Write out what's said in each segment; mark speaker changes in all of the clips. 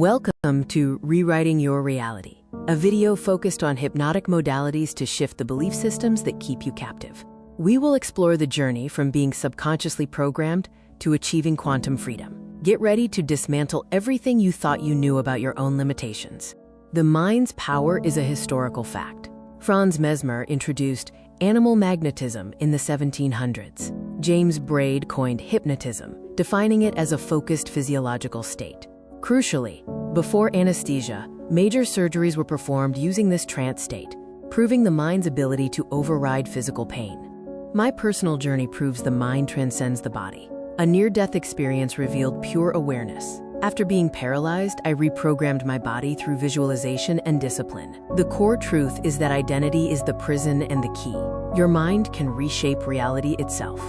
Speaker 1: Welcome to Rewriting Your Reality, a video focused on hypnotic modalities to shift the belief systems that keep you captive. We will explore the journey from being subconsciously programmed to achieving quantum freedom. Get ready to dismantle everything you thought you knew about your own limitations. The mind's power is a historical fact. Franz Mesmer introduced animal magnetism in the 1700s. James Braid coined hypnotism, defining it as a focused physiological state. Crucially, before anesthesia, major surgeries were performed using this trance state, proving the mind's ability to override physical pain. My personal journey proves the mind transcends the body. A near-death experience revealed pure awareness. After being paralyzed, I reprogrammed my body through visualization and discipline. The core truth is that identity is the prison and the key. Your mind can reshape reality itself.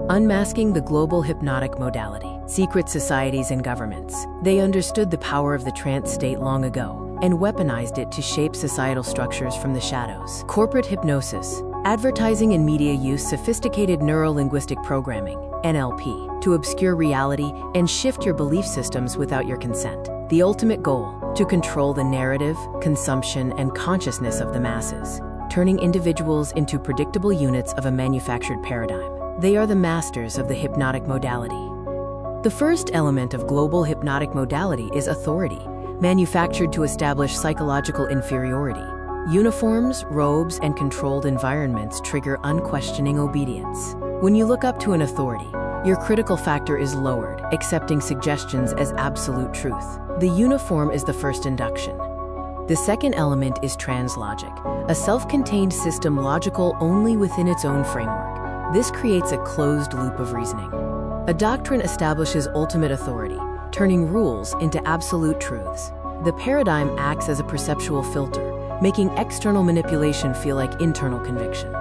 Speaker 1: Unmasking the global hypnotic modality. Secret societies and governments. They understood the power of the trance state long ago and weaponized it to shape societal structures from the shadows. Corporate hypnosis. Advertising and media use sophisticated neuro-linguistic programming, NLP, to obscure reality and shift your belief systems without your consent. The ultimate goal, to control the narrative, consumption, and consciousness of the masses, turning individuals into predictable units of a manufactured paradigm. They are the masters of the hypnotic modality. The first element of global hypnotic modality is authority, manufactured to establish psychological inferiority. Uniforms, robes, and controlled environments trigger unquestioning obedience. When you look up to an authority, your critical factor is lowered, accepting suggestions as absolute truth. The uniform is the first induction. The second element is translogic, a self-contained system logical only within its own framework. This creates a closed loop of reasoning. A doctrine establishes ultimate authority, turning rules into absolute truths. The paradigm acts as a perceptual filter, making external manipulation feel like internal conviction.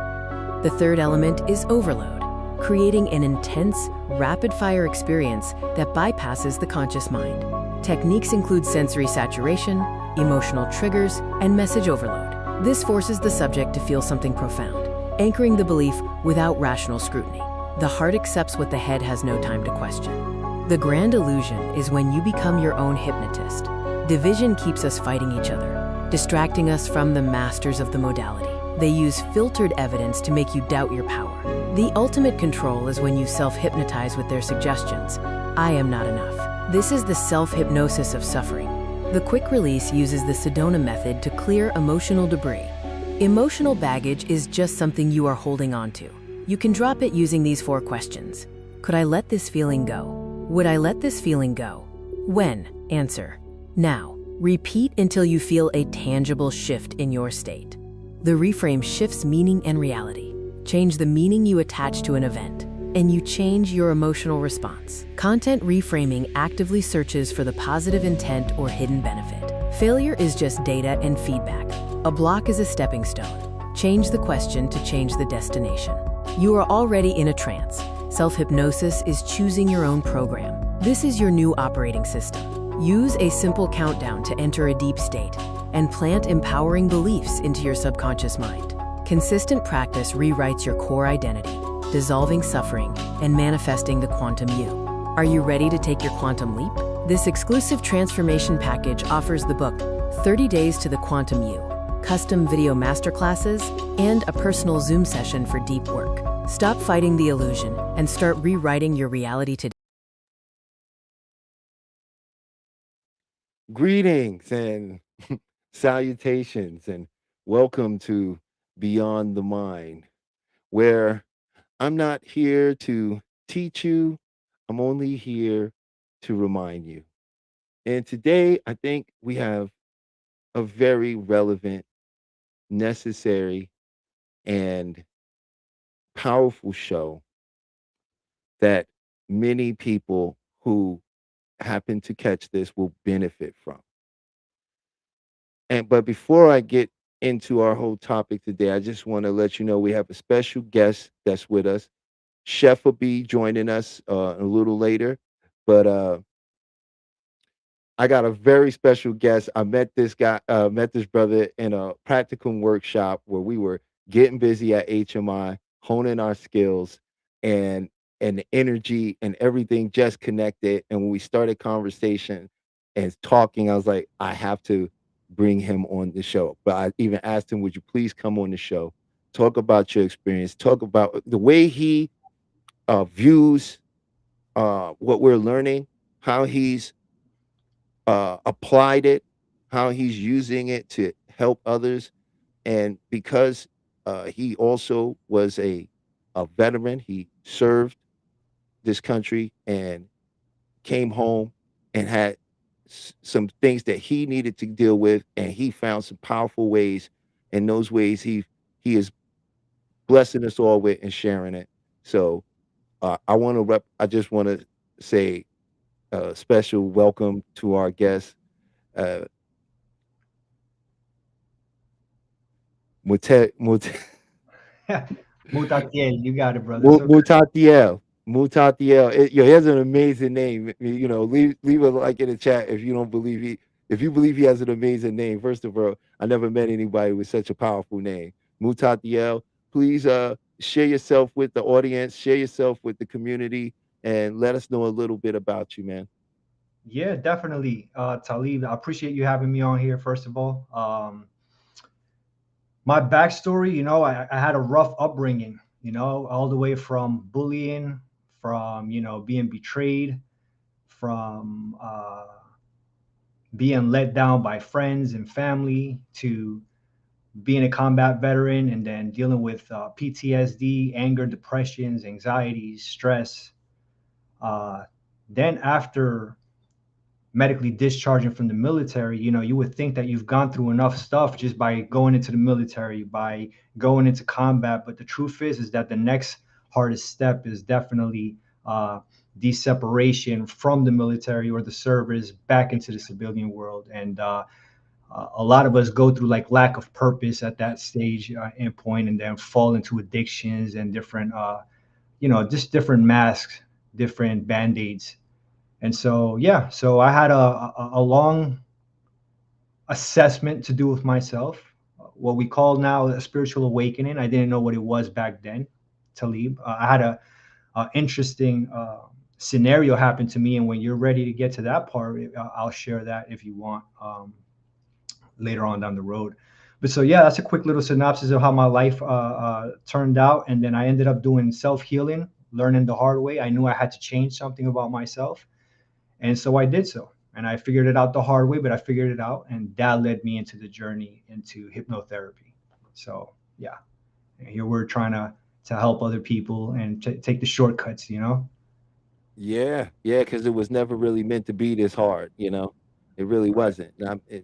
Speaker 1: The third element is overload, creating an intense, rapid-fire experience that bypasses the conscious mind. Techniques include sensory saturation, emotional triggers, and message overload. This forces the subject to feel something profound, anchoring the belief without rational scrutiny. The heart accepts what the head has no time to question. The grand illusion is when you become your own hypnotist. Division keeps us fighting each other, distracting us from the masters of the modality. They use filtered evidence to make you doubt your power. The ultimate control is when you self-hypnotize with their suggestions. I am not enough. This is the self-hypnosis of suffering. The quick release uses the Sedona method to clear emotional debris. Emotional baggage is just something you are holding on to. You can drop it using these 4 questions. Could I let this feeling go? Would I let this feeling go? When? Answer. Now. Repeat until you feel a tangible shift in your state. The reframe shifts meaning and reality. Change the meaning you attach to an event, and you change your emotional response. Content reframing actively searches for the positive intent or hidden benefit. Failure is just data and feedback. A block is a stepping stone. Change the question to change the destination. You are already in a trance. Self-hypnosis is choosing your own program. This is your new operating system. Use a simple countdown to enter a deep state and plant empowering beliefs into your subconscious mind. Consistent practice rewrites your core identity, dissolving suffering and manifesting the quantum you. Are you ready to take your quantum leap? This exclusive transformation package offers the book 30 Days to the Quantum You, custom video masterclasses, and a personal Zoom session for deep work. Stop fighting the illusion and start rewriting your reality today.
Speaker 2: Greetings and salutations, and welcome to Beyond the Mind, where I'm not here to teach you, I'm only here to remind you. And today, I think we have a very relevant, necessary, and powerful show that many people who happen to catch this will benefit from. But before I get into our whole topic today, I just want to let you know we have a special guest that's with us. Chef will be joining us a little later, but I got a very special guest. I met this guy, met this brother in a practicum workshop where we were getting busy at HMI, honing our skills, and and the energy and everything just connected. And when we started conversation, and talking, I was like, I have to bring him on the show. But I even asked him, would you please come on the show, talk about your experience, talk about the way he views what we're learning, how he's applied it, how he's using it to help others. And because he also was a veteran, he served this country and came home and had some things that he needed to deal with, and he found some powerful ways, and those ways he is blessing us all with and sharing it. So I just want to say a special welcome to our guest, uh, Mute, Mute,
Speaker 3: Mutatiel, you got it, brother. It's okay.
Speaker 2: Mutatiel. Mutatiel. Yo, he has an amazing name. You know, leave a like in the chat if you don't believe if you believe he has an amazing name. First of all, I never met anybody with such a powerful name. Mutatiel. Please share yourself with the audience, share yourself with the community, and let us know a little bit about you, man.
Speaker 3: Yeah, definitely. Talib, I appreciate you having me on here, first of all. My backstory, I had a rough upbringing, all the way from bullying, from, being betrayed, from being let down by friends and family, to being a combat veteran and then dealing with PTSD, anger, depressions, anxieties, stress. Uh, then after medically discharging from the military, you would think that you've gone through enough stuff just by going into the military, by going into combat. But the truth is that the next hardest step is definitely the separation from the military or the service back into the civilian world. And a lot of us go through like lack of purpose at that stage and point, and then fall into addictions and different, just different masks, different band-aids. And so, yeah, so I had a long assessment to do with myself, what we call now a spiritual awakening. I didn't know what it was back then, Talib. I had a interesting scenario happen to me. And when you're ready to get to that part, I'll share that if you want, later on down the road. But so, yeah, that's a quick little synopsis of how my life turned out. And then I ended up doing self healing, learning the hard way. I knew I had to change something about myself. And so I did so. And I figured it out the hard way, but I figured it out. And that led me into the journey into hypnotherapy. So, yeah, here we're trying to help other people and take the shortcuts,
Speaker 2: Yeah, yeah, because it was never really meant to be this hard, you know? It really
Speaker 3: Right.
Speaker 2: wasn't.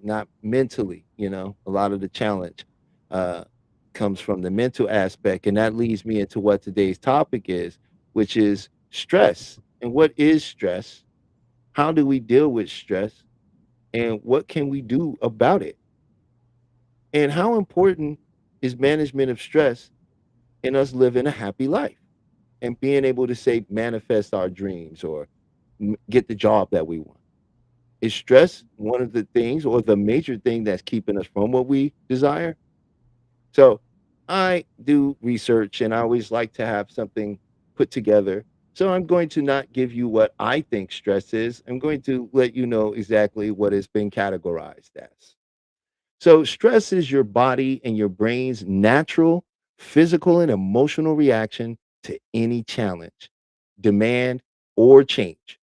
Speaker 2: Not mentally, you know? A lot of the challenge uh, comes from the mental aspect, and that leads me into what today's topic is, which is stress. And what is stress? How do we deal with stress? And what can we do about it? And how important is management of stress in us living a happy life and being able to say manifest our dreams or get the job that we want? Is stress one of the things or the major thing that's keeping us from what we desire? So I do research and I always like to have something put together. So I'm going to not give you what I think stress is. I'm going to let you know exactly what it's been categorized as. So stress is your body and your brain's natural physical and emotional reaction to any challenge, demand, or change.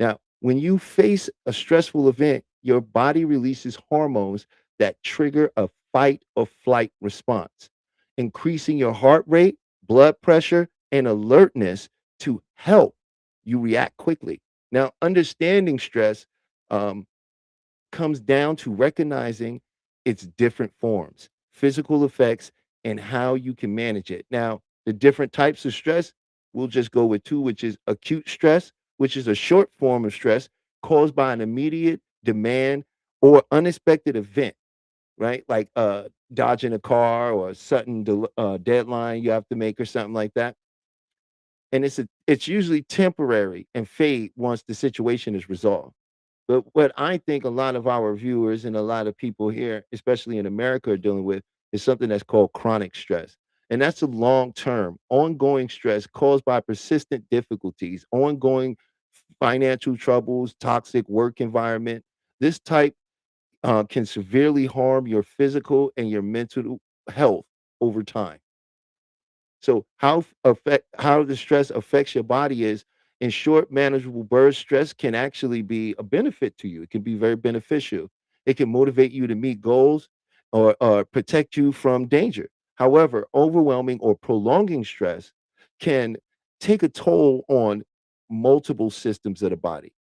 Speaker 2: Now, when you face a stressful event, your body releases hormones that trigger a fight or flight response, increasing your heart rate, blood pressure, and alertness to help you react quickly. Now, understanding stress um, comes down to recognizing its different forms, physical effects, and how you can manage it. Now, the different types of stress, we'll just go with two, which is acute stress, which is a short form of stress caused by an immediate demand or unexpected event, right? Like dodging a car or a sudden deadline you have to make or something like that. And it's usually temporary and fade once the situation is resolved. But what I think a lot of our viewers and a lot of people here, especially in America, are dealing with is something that's called chronic stress. And that's a long term, ongoing stress caused by persistent difficulties, ongoing financial troubles, toxic work environment, This type can severely harm your physical and your mental health over time. So how the stress affects your body is, in short, manageable burst stress can actually be a benefit to you. It can be very beneficial. It can motivate you to meet goals or protect you from danger. However, overwhelming or prolonging stress can take a toll on multiple systems of the body.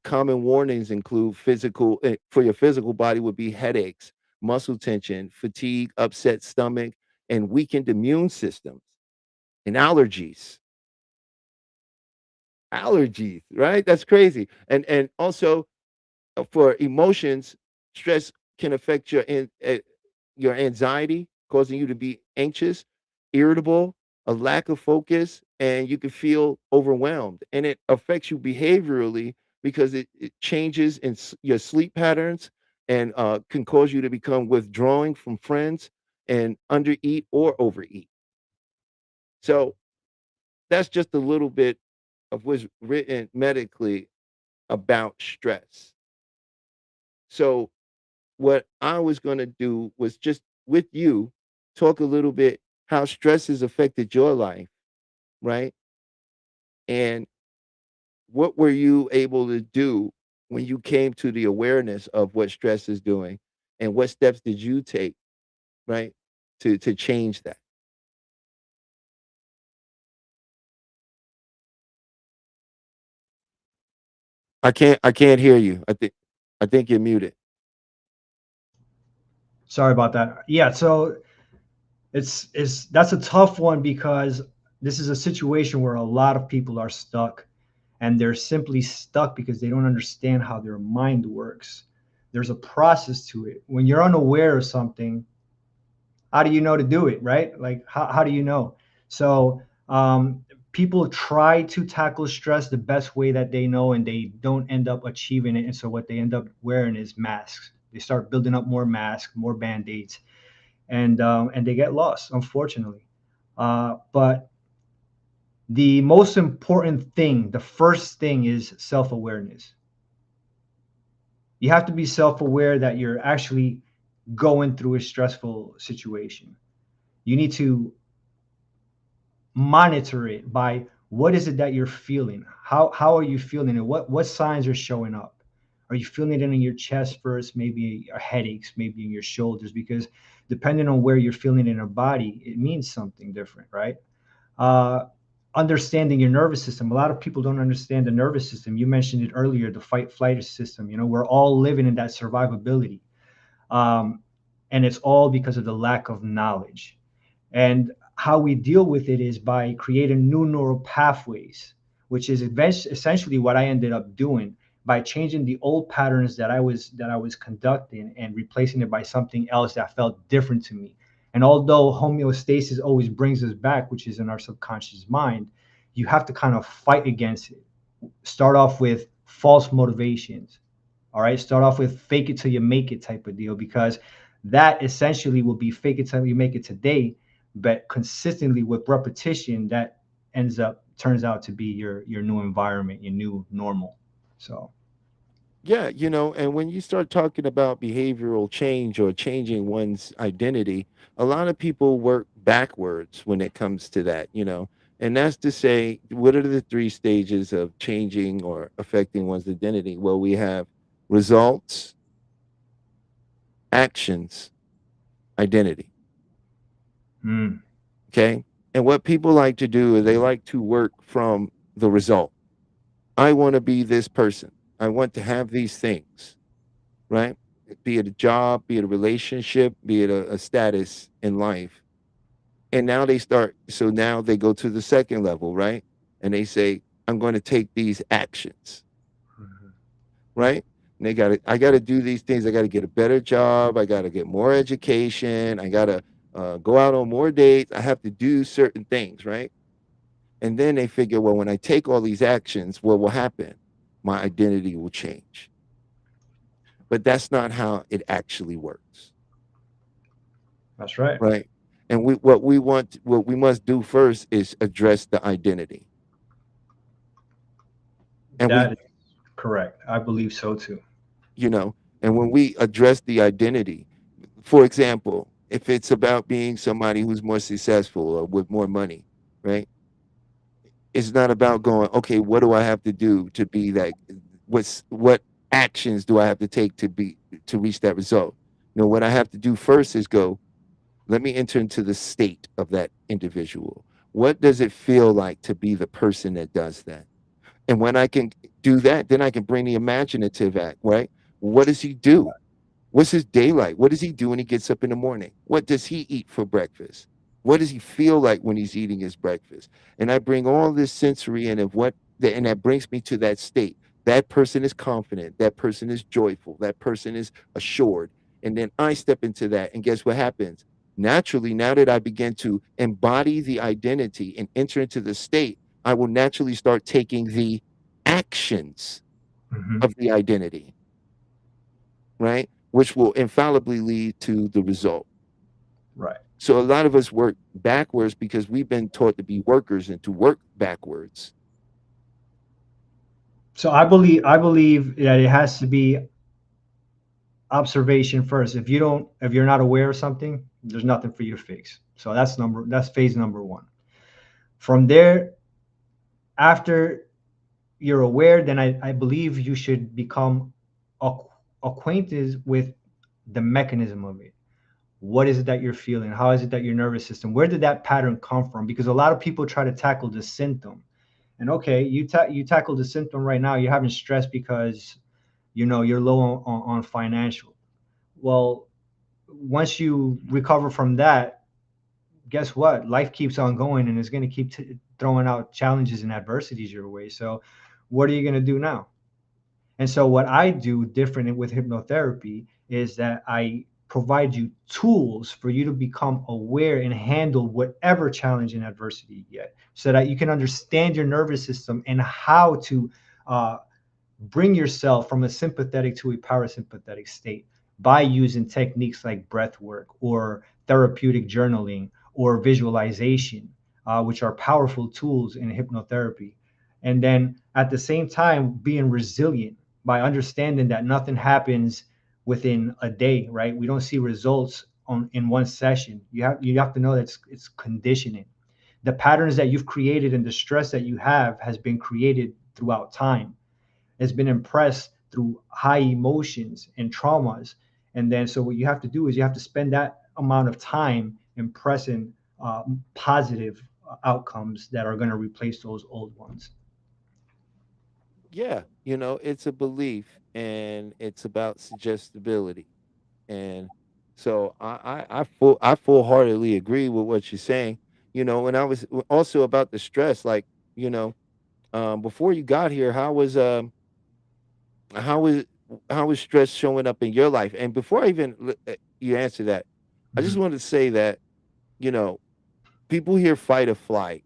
Speaker 2: Common warnings include for your physical body would be headaches, muscle tension, fatigue, upset stomach, and weakened immune systems and allergies. Allergies, right? That's crazy. And also for emotions, stress can affect your anxiety, causing you to be anxious, irritable, a lack of focus, and you can feel overwhelmed. And it affects you behaviorally because it changes in your sleep patterns and can cause you to become withdrawing from friends and undereat or overeat. So that's just a little bit of what's written medically about stress. So what I was going to do was just with you talk a little bit how stress has affected your life, right? And what were you able to do when you came to the awareness of what stress is doing, and what steps did you take, right, to change that? I can't hear you. I think you're muted.
Speaker 3: Sorry about that. Yeah, so it's that's a tough one because this is a situation where a lot of people are stuck, and they're simply stuck because they don't understand how their mind works. There's a process to it. When you're unaware of something, how do you know to do it, right? Like how do you know? So people try to tackle stress the best way that they know, and they don't end up achieving it. And so what they end up wearing is masks. They start building up more masks, more band-aids, and they get lost, unfortunately. But the most important thing, the first thing, is self-awareness. You have to be self-aware that you're actually going through a stressful situation. You need to monitor it by what is it that you're feeling. How are you feeling it? What signs are showing up? Are you feeling it in your chest first? Maybe your headaches, maybe in your shoulders, because depending on where you're feeling in your body, it means something different, right? uh, Understanding your nervous system. A lot of people don't understand the nervous system. You mentioned it earlier, the fight flight system. You know, we're all living in that survivability, um, and it's all because of the lack of knowledge. And how we deal with it is by creating new neural pathways, which is essentially what I ended up doing by changing the old patterns that I was conducting and replacing it by something else that felt different to me. And although homeostasis always brings us back, which is in our subconscious mind, you have to kind of fight against it. Start off with false motivations. All right. Start off with fake it till you make it type of deal, because that essentially will be fake it till you make it today, but consistently with repetition, that turns out to be your new environment, your new normal. So
Speaker 2: Yeah, and when you start talking about behavioral change or changing one's identity, a lot of people work backwards when it comes to that. And that's to say, what are the three stages of changing or affecting one's identity? Well, we have results, actions, identity.
Speaker 3: mm,
Speaker 2: Okay. And what people like to do is they like to work from the result. I want to be this person. I want to have these things, right? Be it a job, be it a relationship, be it a status in life. And now they go to the second level, right? And they say, I'm going to take these actions, right? And I got to do these things. I got to get a better job. I got to get more education. I got to go out on more dates. I have to do certain things, right? And then they figure, well, when I take all these actions, what will happen? My identity will change. But that's not how it actually works,
Speaker 3: that's right.
Speaker 2: right? And what we must do first is address the identity. And we
Speaker 3: That is correct. I believe so too.
Speaker 2: you know. And when we address the identity, for example, if it's about being somebody who's more successful or with more money, right? It's not about going, okay, what do I have to do to be that? What actions do I have to take to reach that result? No, what I have to do first is go, let me enter into the state of that individual. What does it feel like to be the person that does that? And when I can do that, then I can bring the imaginative act, right? What does he do? What's his day like? What does he do when he gets up in the morning? What does he eat for breakfast? What does he feel like when he's eating his breakfast? And I bring all this sensory in of and that brings me to that state. That person is confident. That person is joyful. That person is assured. And then I step into that. And guess what happens? Naturally, now that I begin to embody the identity and enter into the state, I will naturally start taking the actions
Speaker 3: Hmm.
Speaker 2: of the identity, right? Which will infallibly lead to the result.
Speaker 3: Right.
Speaker 2: So a lot of us work backwards because we've been taught to be workers and to work backwards.
Speaker 3: So I believe that it has to be observation first. If you're not aware of something, there's nothing for you to fix. So that's phase number one. From there, after you're aware, then I believe you should become acquainted with the mechanism of it. What is it that you're feeling? How is it that your nervous system, where did that pattern come from? Because a lot of people try to tackle the symptom. And okay, you tackle the symptom right now, you're having stress because you're low on financial. Well, once you recover from that, guess what? Life keeps on going and it's going to keep throwing out challenges and adversities your way. So, what are you going to do now? And so, what I do different with hypnotherapy is that I provide you tools for you to become aware and handle whatever challenge and adversity you get so that you can understand your nervous system and how to uh, bring yourself from a sympathetic to a parasympathetic state by using techniques like breath work or therapeutic journaling or visualization, which are powerful tools in hypnotherapy. And then at the same time, being resilient by understanding that nothing happens within a day, right? We don't see results in one session. You have to know that it's conditioning. The patterns that you've created and the stress that you have has been created throughout time. Has been impressed through high emotions and traumas. And then, so what you have to do is you have to spend that amount of time impressing positive outcomes that are going to replace those old ones.
Speaker 2: Yeah, it's a belief and it's about suggestibility. And so I full heartedly agree with what you're saying. And I was also about the stress, like, you know, before you got here, how was how was stress showing up in your life? And before I even you answer that, I just
Speaker 3: Mhm.
Speaker 2: wanted to say that, you know, people hear fight or flight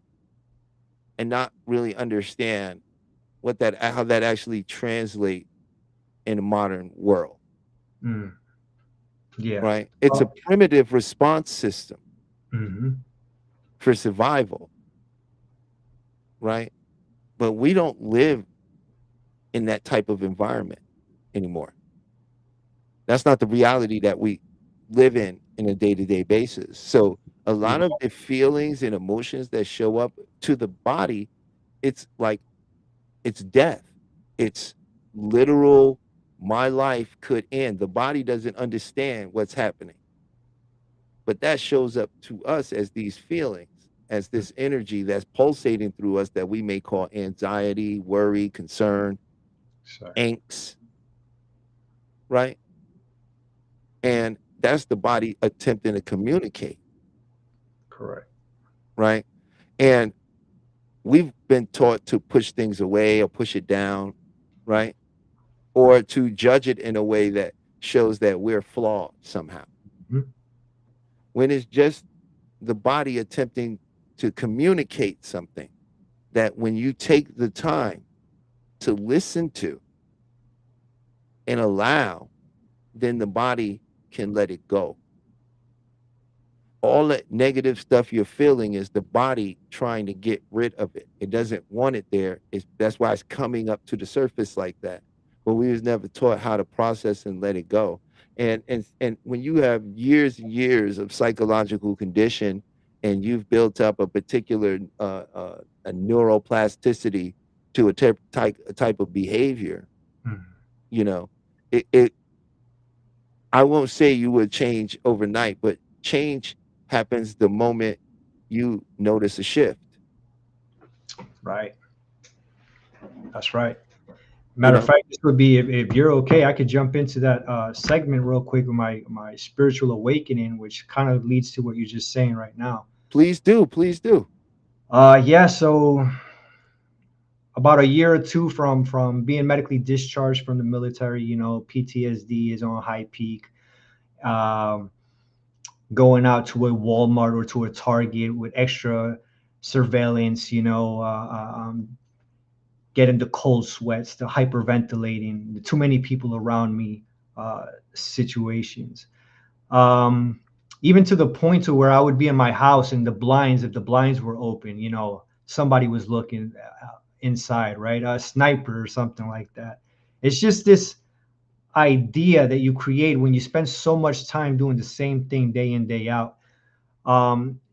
Speaker 2: and not really understand how that actually translate in the modern world,
Speaker 3: Mm. Yeah.
Speaker 2: right? It's a
Speaker 3: Well,
Speaker 2: primitive response system
Speaker 3: mhm.
Speaker 2: for survival, right? But we don't live in that type of environment anymore. That's not the reality that we live in a day-to-day basis. So a lot of the feelings and emotions that show up to the body, it's like it's death. It's literal, my life could end. The body doesn't understand what's happening. But that shows up to us as these feelings, as this energy that's pulsating through us that we may call anxiety, worry, concern,
Speaker 3: Sorry.
Speaker 2: angst, right? And that's the body attempting to communicate,
Speaker 3: Correct.
Speaker 2: right? And we've been taught to push things away or push it down, right? Or to judge it in a way that shows that we're flawed somehow.
Speaker 3: Mhm.
Speaker 2: When it's just the body attempting to communicate something that when you take the time to listen to and allow, then the body can let it go. All that negative stuff you're feeling is the body trying to get rid of it. It doesn't want it there. That's why it's coming up to the surface like that. but we was never taught how to process and let it go. And when you have years and years of psychological condition, and you've built up a particular a neuroplasticity to a type of behavior,
Speaker 3: Mhm.
Speaker 2: you know, it I won't say you would change overnight, but change happens the moment you notice a shift.
Speaker 3: Right. That's right.
Speaker 2: You
Speaker 3: Matter of
Speaker 2: know,
Speaker 3: fact, this would be if you're okay, I could jump into that segment real quick with my spiritual awakening, which kind of leads to what you're just saying right now.
Speaker 2: please do, please do.
Speaker 3: Yeah. So about a year or two from being medically discharged from the military, PTSD is on high peak. Um, Going out to a Walmart or to a Target with extra surveillance, getting the cold sweats, the hyperventilating, the too many people around me situations. Um, Even to the point to where I would be in my house and the blinds, if the blinds were open, somebody was looking inside, right? A sniper or something like that. It's just this idea that you create when you spend so much time doing the same thing day in, day out.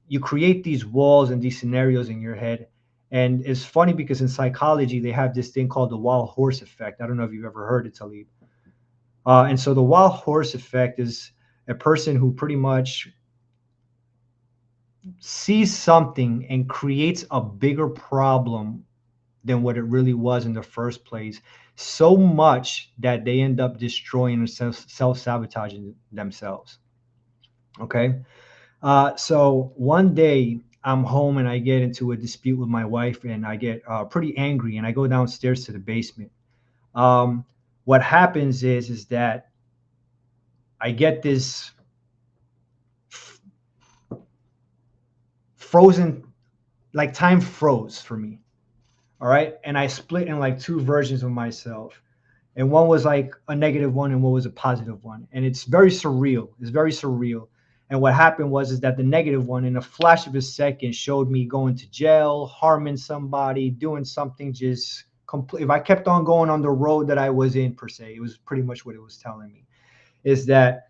Speaker 3: You create these walls and these scenarios in your head. And it's funny because in psychology, they have this thing called the wild horse effect. I don't know if you've ever heard it, Talib. And so the wild horse effect is a person who pretty much sees something and creates a bigger problem than what it really was in the first place, so much that they end up destroying and self-sabotaging themselves. Okay. So one day I'm home and I get into a dispute with my wife and I get pretty angry and I go downstairs to the basement. Um, what happens is that I get this f- frozen, like time froze for me. All right. And I split in like two versions of myself. And one was like a negative one and one was a positive one. And it's very surreal. It's very surreal. And what happened was is that the negative one, in a flash of a second, showed me going to jail, harming somebody, doing something just complete. If I kept on going on the road that I was in, per se, it was pretty much what it was telling me is that,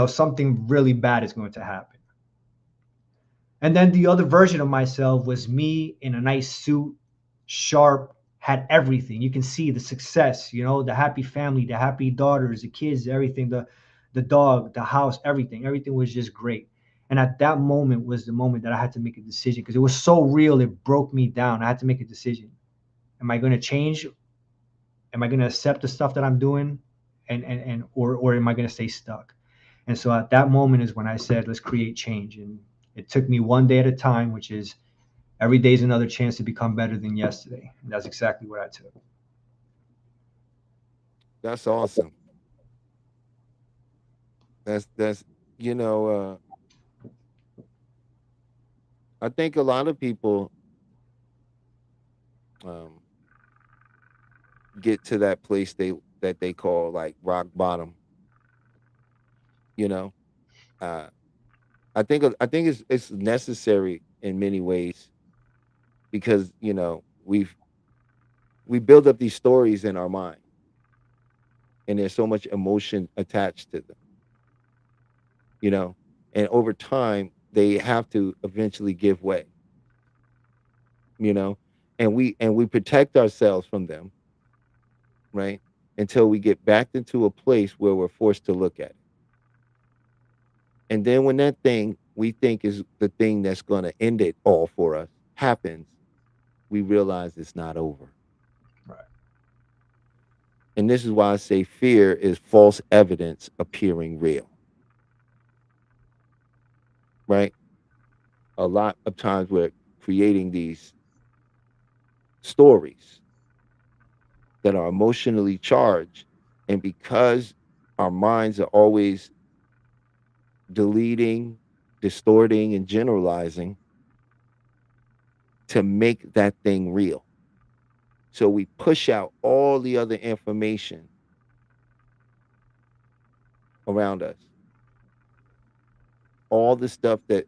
Speaker 3: something really bad is going to happen. And then the other version of myself was me in a nice suit, sharp, had everything. You can see the success, the happy family, the happy daughters, the kids, everything, the dog, the house, everything. Everything was just great. And at that moment was the moment that I had to make a decision because it was so real, it broke me down. I had to make a decision. Am I going to change? Am I going to accept the stuff that I'm doing? Or am I going to stay stuck? And so at that moment is when I said, let's create change. And it took me one day at a time, which is every day is another chance to become better than yesterday. And that's exactly what I took.
Speaker 2: That's awesome. That's you know, I think a lot of people um, get to that place they call like rock bottom. You know, uh, I think it's necessary in many ways because we build up these stories in our mind, and there's so much emotion attached to them. You know, and over time they have to eventually give way. You know, and we protect ourselves from them, right? Until we get back into a place where we're forced to look at it. And then when that thing we think is the thing that's going to end it all for us happens, we realize it's not over.
Speaker 3: Right.
Speaker 2: And this is why I say fear is false evidence appearing real, right? A lot of times we're creating these stories that are emotionally charged. And because our minds are always deleting, distorting, and generalizing to make that thing real. So we push out all the other information around us, all the stuff that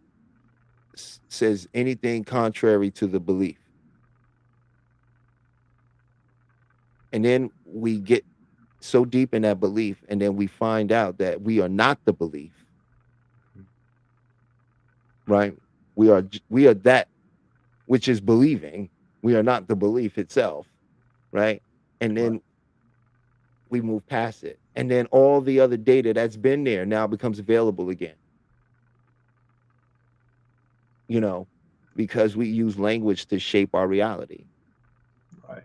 Speaker 2: says anything contrary to the belief. And then we get so deep in that belief, and then we find out that we are not the belief, right? We are that which is believing. We are not the belief itself, right? And
Speaker 3: Right.
Speaker 2: then we move past it, and then all the other data that's been there now becomes available again, you know, because we use language to shape our reality,
Speaker 3: Right.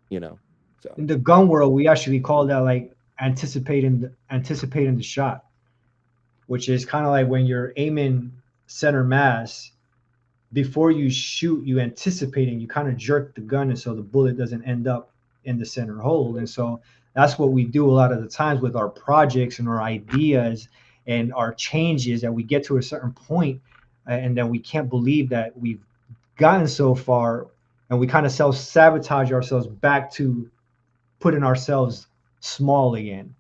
Speaker 2: you know. So
Speaker 3: In the gun world, we actually call that like anticipating the shot, which is kind of like when you're aiming center mass before you shoot, you anticipating, you kind of jerk the gun, and so the bullet doesn't end up in the center hole. And so that's what we do a lot of the times with our projects and our ideas and our changes, that we get to a certain point, and then we can't believe that we've gotten so far, and we kind of self sabotage ourselves back to putting ourselves small again.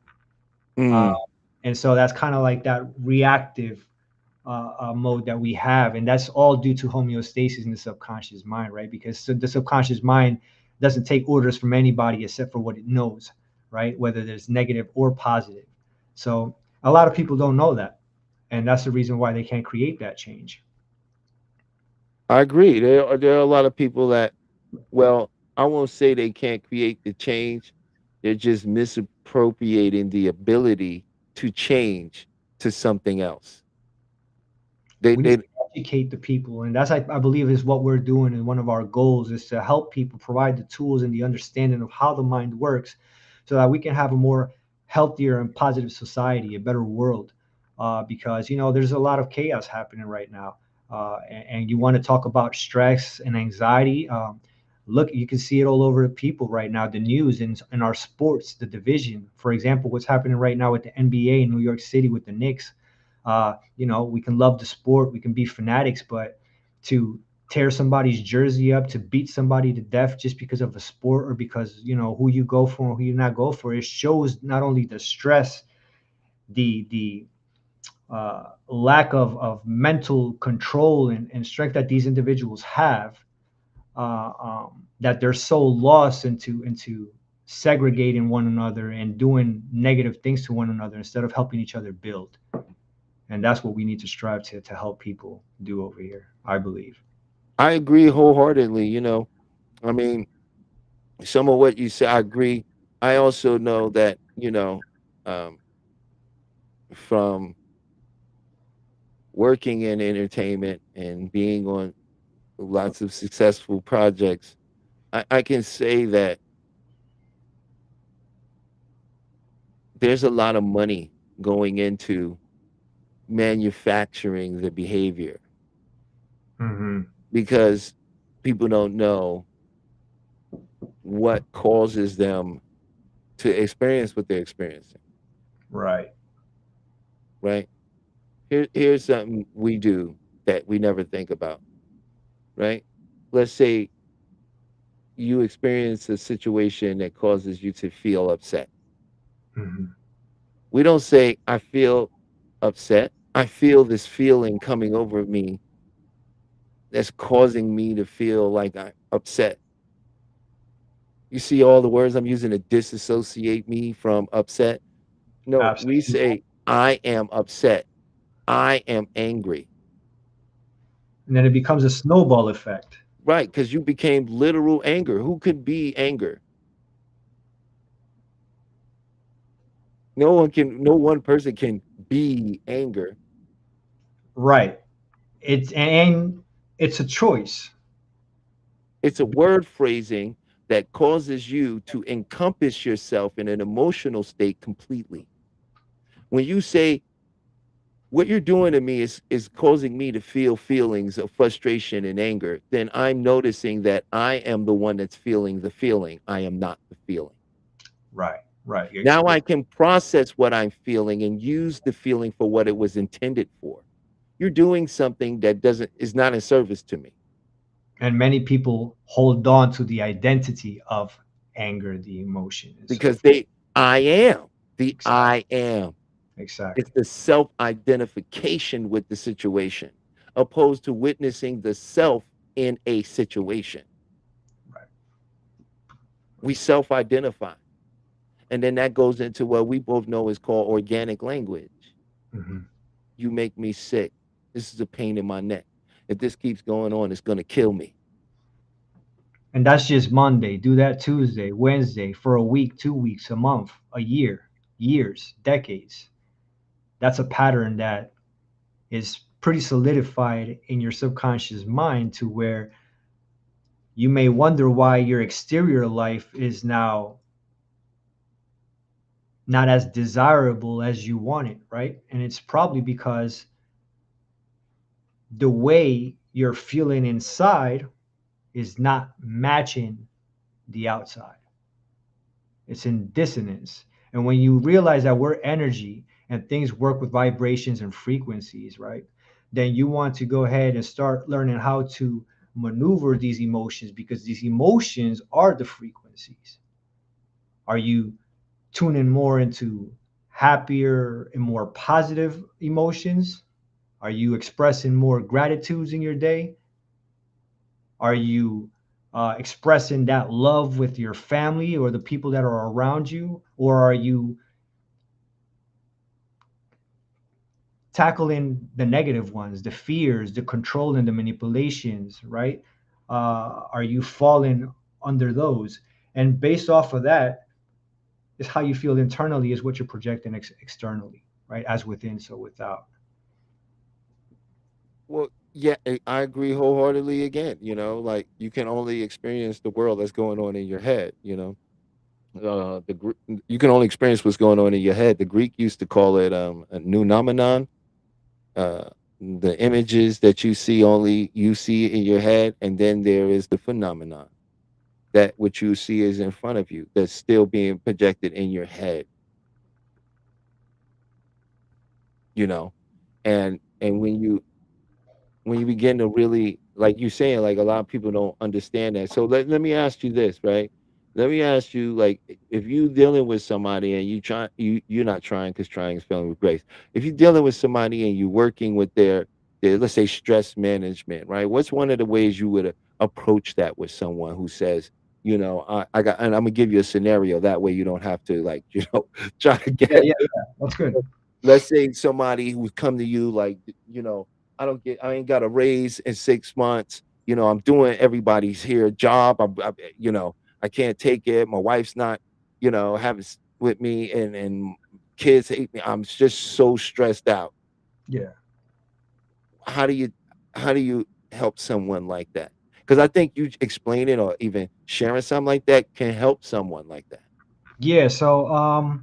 Speaker 3: Uh,
Speaker 2: mm,
Speaker 3: and so that's kind of like that reactive mode that we have, and that's all due to homeostasis in the subconscious mind, right? Because the subconscious mind doesn't take orders from anybody except for what it knows, right? Whether there's negative or positive. So a lot of people don't know that, and that's the reason why they can't create that change.
Speaker 2: I agree. There are a lot of people that, well, I won't say they can't create the change. They're just misappropriating the ability to change to something else. They
Speaker 3: We need
Speaker 2: they
Speaker 3: to educate the people, and that's I believe is what we're doing, and one of our goals is to help people, provide the tools and the understanding of how the mind works, so that we can have a more healthier and positive society, a better world. Because there's a lot of chaos happening right now, and you want to talk about stress and anxiety. Look, you can see it all over the people right now. The news and in our sports, the division, for example, what's happening right now with the NBA in New York City with the Knicks. We can love the sport, we can be fanatics, but to tear somebody's jersey up, to beat somebody to death just because of a sport, or because who you go for and who you not go for, it shows not only the stress, the lack of mental control and strength that these individuals have, that they're so lost into segregating one another and doing negative things to one another instead of helping each other build. And that's what we need to strive to help people do over here, I believe.
Speaker 2: I agree wholeheartedly. I mean, some of what you say, I agree. I also know that, um, from working in entertainment and being on lots of successful projects, I can say that there's a lot of money going into manufacturing the behavior,
Speaker 3: Hmm.
Speaker 2: because people don't know what causes them to experience what they're experiencing,
Speaker 3: Right.
Speaker 2: right? Here's something we do that we never think about, right? Let's say you experience a situation that causes you to feel upset.
Speaker 3: Hmm.
Speaker 2: We don't say, I feel upset. I feel this feeling coming over me that's causing me to feel like I'm upset. You see all the words I'm using to disassociate me from upset? No, we
Speaker 3: Absolutely.
Speaker 2: say, I am upset. I am angry.
Speaker 3: And then it becomes a snowball effect.
Speaker 2: Right, because you became literal anger. Who could be anger? No one person can be anger.
Speaker 3: Right. It's a choice.
Speaker 2: It's a word phrasing that causes you to encompass yourself in an emotional state completely. When you say, what you're doing to me is causing me to feel feelings of frustration and anger, then I'm noticing that I am the one that's feeling the feeling. I am not the feeling.
Speaker 3: Right. Right.
Speaker 2: Now I can process what I'm feeling and use the feeling for what it was intended for. You're doing something that doesn't is not in service to me,
Speaker 3: And many people hold on to the identity of anger, the emotion, and so
Speaker 2: because
Speaker 3: forth.
Speaker 2: I am the
Speaker 3: Exactly.
Speaker 2: I am. It's
Speaker 3: Exactly.
Speaker 2: the self-identification with the situation, opposed to witnessing the self in a situation.
Speaker 3: Right.
Speaker 2: We self-identify. And then that goes into what we both know is called organic language.
Speaker 3: Mhm.
Speaker 2: You make me sick. This is a pain in my neck. If this keeps going on, it's going to kill me.
Speaker 3: And that's just Monday. Do that Tuesday, Wednesday, for a week, 2 weeks, a month, a year, years, decades. That's a pattern that is pretty solidified in your subconscious mind to where you may wonder why your exterior life is now not as desirable as you want it, right? And it's probably because the way you're feeling inside is not matching the outside. It's in dissonance. And when you realize that we're energy and things work with vibrations and frequencies, right? Then you want to go ahead and start learning how to maneuver these emotions because these emotions are the frequencies. Are you tuning more into happier and more positive emotions? Are you expressing more gratitudes in your day? Are you expressing that love with your family or the people that are around you? Or are you tackling the negative ones, the fears, the control, and the manipulations, right? Are you falling under those? And based off of that, is how you feel internally, is what you're projecting externally, right? As within, so without.
Speaker 2: Well, yeah, I agree wholeheartedly again. Like you can only experience the world that's going on in your head. You can only experience what's going on in your head. The Greek used to call it a nounomenon. The images that you see only you see in your head, and then there is the phenomenon that what you see is in front of you that's still being projected in your head. you know and when you begin to really, like you saying, like a lot of people don't understand that. So let me ask you this, right? Let me ask you, like, if you dealing with somebody and you're not trying, because trying is failing with grace. If you're dealing with somebody and you're working with their, let's say, stress management, right? What's one of the ways you would approach that with someone who says, I got, and I'm gonna give you a scenario that way you don't have to, like, try to
Speaker 3: Yeah,
Speaker 2: get.
Speaker 3: yeah, yeah. That's good.
Speaker 2: Let's say somebody who's come to you like, I ain't got a raise in 6 months. I'm doing everybody's here job. I can't take it. My wife's not, having with me, and kids hate me. I'm just so stressed out.
Speaker 3: Yeah.
Speaker 2: How do you, how do you help someone like that? Because I think you explaining or even sharing something like that can help someone like that.
Speaker 3: Yeah. So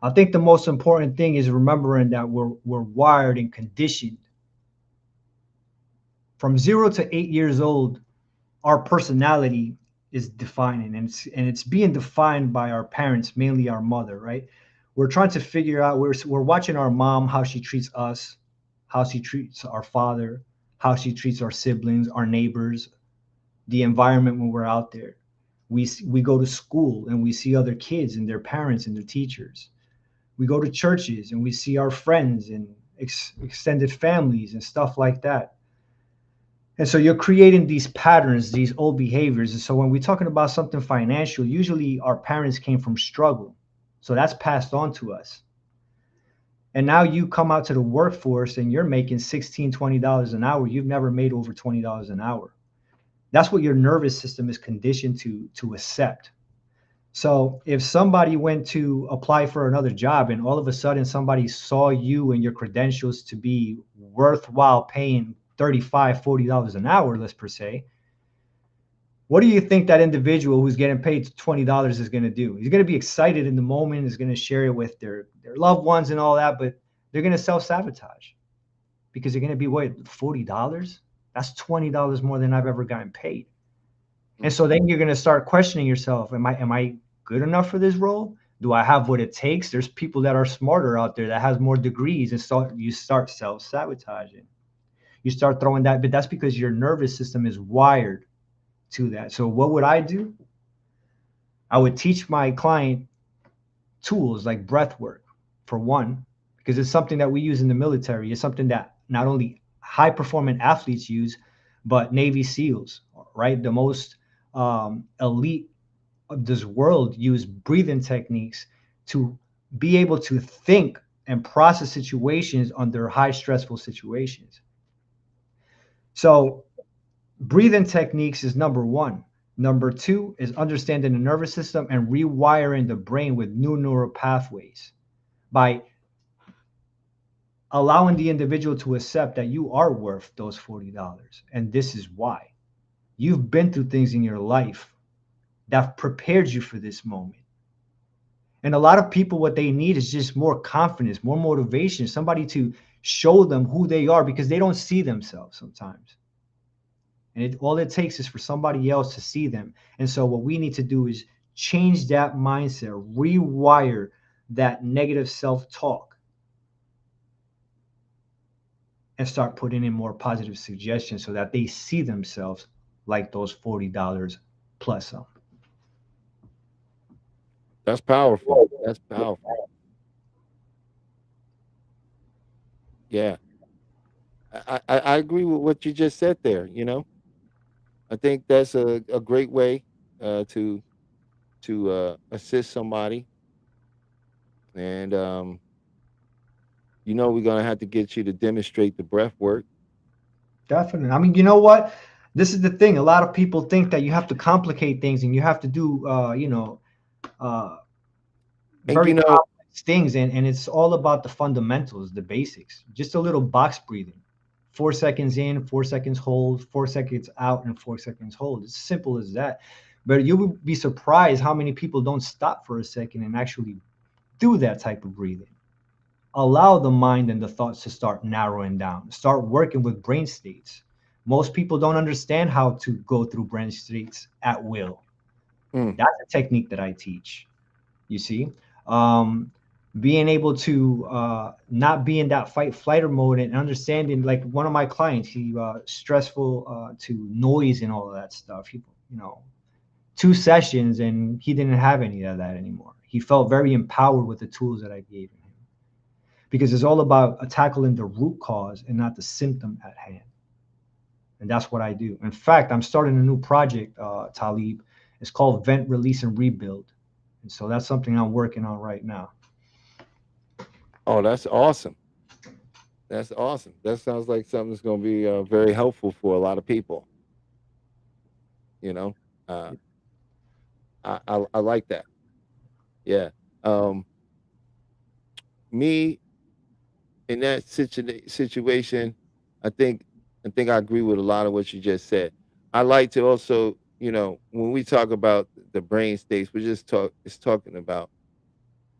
Speaker 3: I think the most important thing is remembering that we're wired and conditioned from 0 to 8 years old. Our personality is defining, and it's being defined by our parents, mainly our mother, right? We're trying to figure out, we're watching our mom, how she treats us, how she treats our father, how she treats our siblings, our neighbors, the environment when we're out there. We go to school and we see other kids and their parents and their teachers. We go to churches and we see our friends and extended families and stuff like that. And so you're creating these patterns, these old behaviors. And so when we're talking about something financial, usually our parents came from struggle. So that's passed on to us. And now you come out to the workforce and you're making $16, $20 an hour. You've never made over $20 an hour. That's what your nervous system is conditioned to accept. So if somebody went to apply for another job and all of a sudden somebody saw you and your credentials to be worthwhile paying $35, $40 an hour, let's per se, what do you think that individual who's getting paid $20 is going to do? He's going to be excited in the moment, is going to share it with their loved ones and all that, but they're going to self-sabotage because they're going to be, what, $40? That's $20 more than I've ever gotten paid. And so then you're going to start questioning yourself. Am I good enough for this role? Do I have what it takes? There's people that are smarter out there that has more degrees, and so you start self-sabotaging. You start throwing that, but that's because your nervous system is wired to that. So what would I do? I would teach my client tools like breath work, for one, because it's something that we use in the military. It's something that not only high performing athletes use, but Navy SEALs, right? The most elite of this world use breathing techniques to be able to think and process situations under high stressful situations. So breathing techniques is number one. Number two is understanding the nervous system and rewiring the brain with new neural pathways by allowing the individual to accept that you are worth those $40. And this is why. You've been through things in your life that prepared you for this moment. And a lot of people, what they need is just more confidence, more motivation, somebody to show them who they are because they don't see themselves sometimes. And all it takes is for somebody else to see them. And so what we need to do is change that mindset, rewire that negative self-talk, and start putting in more positive suggestions so that they see themselves like those $40 plus some.
Speaker 2: That's powerful. That's powerful. Yeah. I agree with what you just said there, you know. I think that's a great way to assist somebody. And you know, we're gonna have to get you to demonstrate the breath work.
Speaker 3: Definitely. I mean, you know what? This is the thing. A lot of people think that you have to complicate things and you have to do, uh,
Speaker 2: And
Speaker 3: very
Speaker 2: you know,
Speaker 3: complex things. And it's all about the fundamentals, the basics. Just a little box breathing. 4 seconds in, 4 seconds hold, 4 seconds out, and 4 seconds hold. It's simple as that. But you will be surprised how many people don't stop for a second and actually do that type of breathing. Allow the mind and the thoughts to start narrowing down, start working with brain states. Most people don't understand how to go through brain states at will.
Speaker 2: mm,
Speaker 3: That's a technique that I teach. You see, um, being able to not be in that fight flighter mode and understanding, like one of my clients, he stressful to noise and all of that stuff. He, 2 sessions and he didn't have any of that anymore. He felt very empowered with the tools that I gave him because it's all about tackling the root cause and not the symptom at hand. And that's what I do. In fact, I'm starting a new project, Talib. It's called Vent, Release, and Rebuild. And so that's something I'm working on right now.
Speaker 2: oh, that's awesome. That's awesome. That sounds like something that's gonna be very helpful for a lot of people. You know, uh, I like that. Yeah. Um, Me in that situation, I think I agree with a lot of what you just said. I like to also, you know, when we talk about the brain states, we just talking about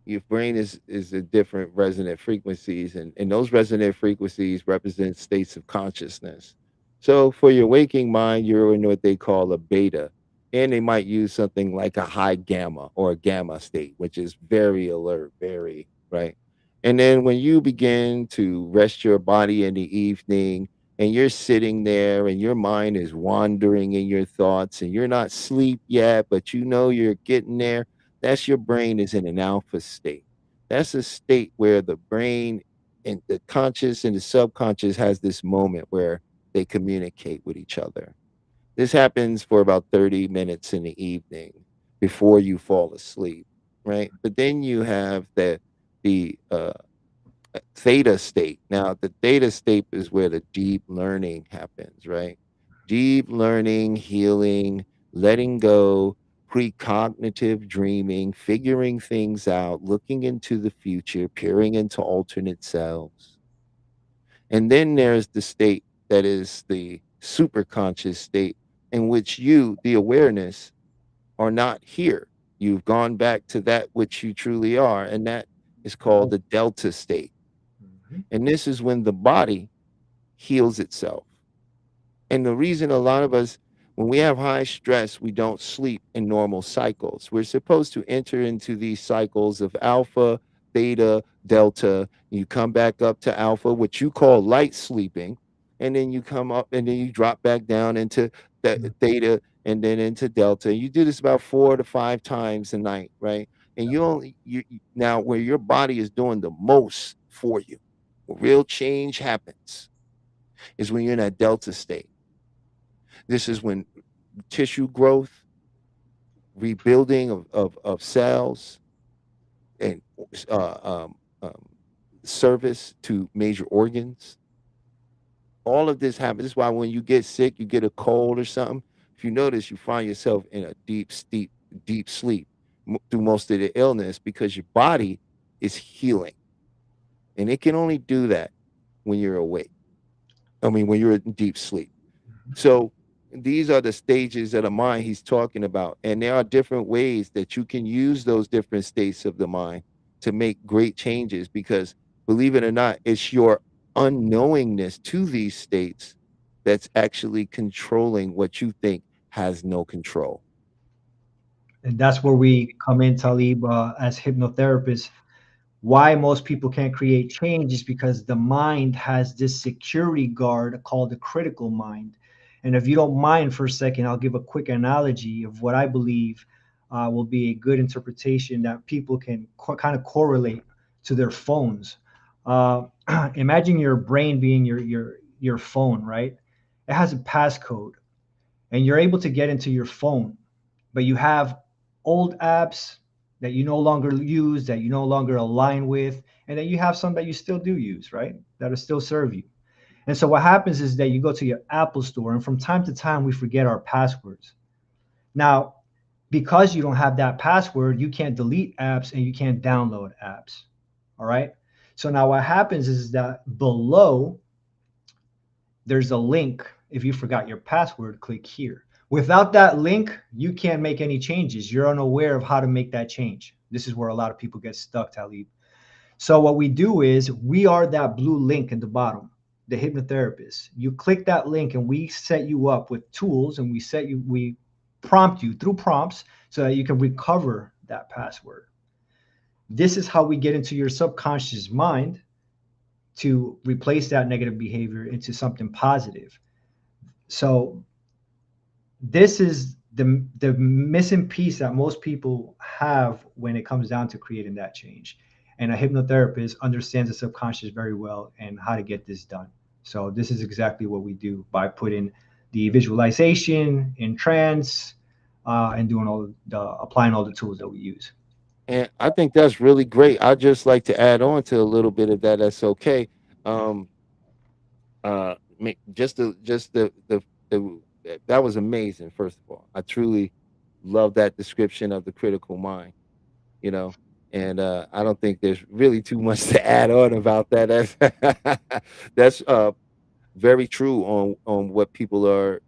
Speaker 2: your brain is a different resonant frequencies, and those resonant frequencies represent states of consciousness. So for your waking mind, you're in what they call a beta, and they might use something like a high gamma or a gamma state, which is very alert, very right. And then when you begin to rest your body in the evening, and you're sitting there, and your mind is wandering in your thoughts, and you're not asleep yet, but you know you're getting there, that's your brain is in an alpha state. That's a state where the brain and the conscious and the subconscious has this moment where they communicate with each other. This happens for about 30 minutes in the evening before you fall asleep, right? But then you have the theta state. Now, the theta state is where the deep learning happens, right? Deep learning, healing, letting go, precognitive dreaming, figuring things out, looking into the future, peering into alternate selves. And then there's the state that is the superconscious state in which you, the awareness, are not here. You've gone back to that which you truly are, and that is called the delta state.
Speaker 3: Mhm.
Speaker 2: And this is when the body heals itself. And the reason a lot of us, when we have high stress, we don't sleep in normal cycles. We're supposed to enter into these cycles of alpha, theta, delta. You come back up to alpha, which you call light sleeping. And then you come up and then you drop back down into the theta and then into delta. You do this about 4 to 5 times a night, right? And now where your body is doing the most for you, where real change happens, is when you're in that delta state. This is when tissue growth, rebuilding of cells, and uh, um, um, service to major organs. All of this happens. This is why when you get sick, you get a cold or something. If you notice, you find yourself in a deep sleep through most of the illness because your body is healing, and it can only do that when you're awake. I mean, when you're in deep sleep. So these are the stages of the mind he's talking about. And there are different ways that you can use those different states of the mind to make great changes because, believe it or not, it's your unknowingness to these states that's actually controlling what you think has no control.
Speaker 3: And that's where we come in, Talib, as hypnotherapists. Why most people can't create change is because the mind has this security guard called the critical mind. And if you don't mind for a second, I'll give a quick analogy of what I believe will be a good interpretation that people can kind of correlate to their phones. Uh, Imagine your brain being your phone, right? It has a passcode, and you're able to get into your phone, but you have old apps that you no longer use, that you no longer align with, and then you have some that you still do use, right? That'll still serve you. And so what happens is that you go to your Apple store, and from time to time we forget our passwords. Now, because you don't have that password, you can't delete apps and you can't download apps. All right. So now what happens is that below there's a link. If you forgot your password, click here. Without that link, you can't make any changes. You're unaware of how to make that change. This is where a lot of people get stuck, Talib. So what we do is we are that blue link in the bottom, the hypnotherapist. You click that link and we set you up with tools, and we prompt you through prompts so that you can recover that password. This is how we get into your subconscious mind to replace that negative behavior into something positive. So this is the missing piece that most people have when it comes down to creating that change. And a hypnotherapist understands the subconscious very well and how to get this done. So this is exactly what we do by putting the visualization in trance and doing applying all the tools that we use.
Speaker 2: And I think that's really great. I'd just like to add on to a little bit of that. That's okay. Um, just the that was amazing. First of all, I truly love that description of the critical mind. You know, and I don't think there's really too much to add on about that. That's very true on what people are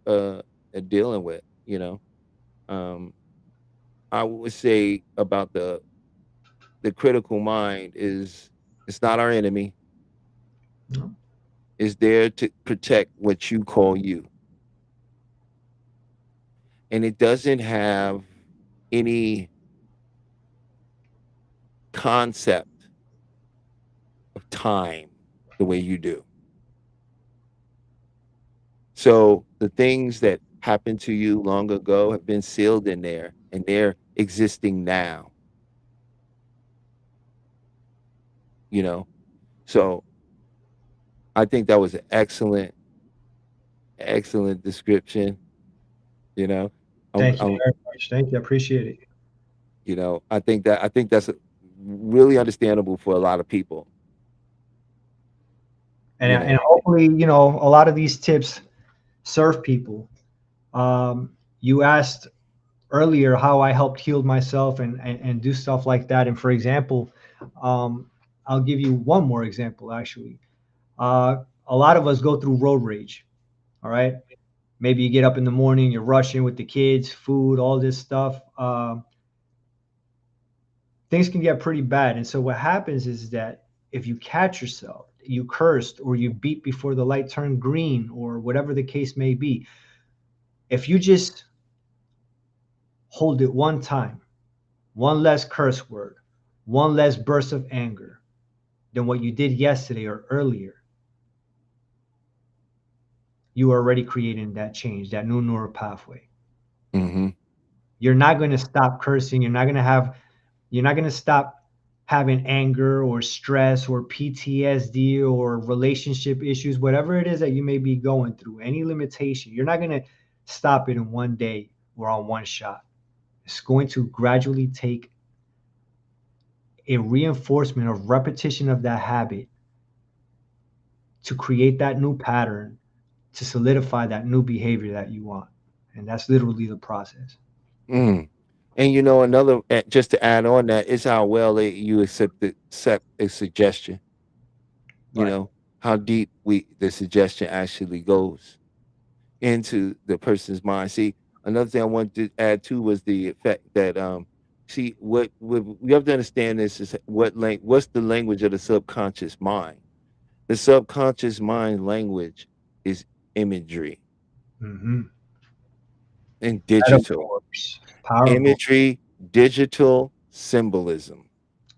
Speaker 2: dealing with. Um, I would say about the critical mind is it's not our enemy.
Speaker 3: No.
Speaker 2: It's there to protect what you call you, and it doesn't have any concept of time the way you do. So the things that happened to you long ago have been sealed in there, and they're existing now. You know, so I think that was an excellent description. You know,
Speaker 3: Thank you
Speaker 2: I'm
Speaker 3: very much. Thank you. I appreciate it.
Speaker 2: I think that's really understandable for a lot of people. You
Speaker 3: And
Speaker 2: know,
Speaker 3: hopefully, a lot of these tips serve people. You asked earlier how I helped heal myself and do stuff like that. And for example, um, I'll give you one more example actually. A lot of us go through road rage. All right. Maybe you get up in the morning, you're rushing with the kids, food, all this stuff. Things can get pretty bad. And so what happens is that if you catch yourself, you cursed or you beat before the light turned green or whatever the case may be, if you just hold it one time, one less curse word, one less burst of anger than what you did yesterday or earlier, you are already creating that change, that new neural pathway.
Speaker 2: hmm
Speaker 3: You're not going to stop cursing. You're not going to stop having anger or stress or PTSD or relationship issues, whatever it is that you may be going through, any limitation. You're not going to stop it in one day or on one shot. It's going to gradually take a reinforcement of repetition of that habit to create that new pattern, to solidify that new behavior that you want. And that's literally the process.
Speaker 2: Mm. And another, just to add on that, is how well you accept a suggestion. You
Speaker 3: Right.
Speaker 2: know how deep the suggestion actually goes into the person's mind. See, another thing I wanted to add too was the effect that see what we have to understand is what's the language of the subconscious mind. The subconscious mind language is imagery
Speaker 3: Hmm.
Speaker 2: and digital
Speaker 3: Metaphors. Powerful.
Speaker 2: imagery, digital symbolism.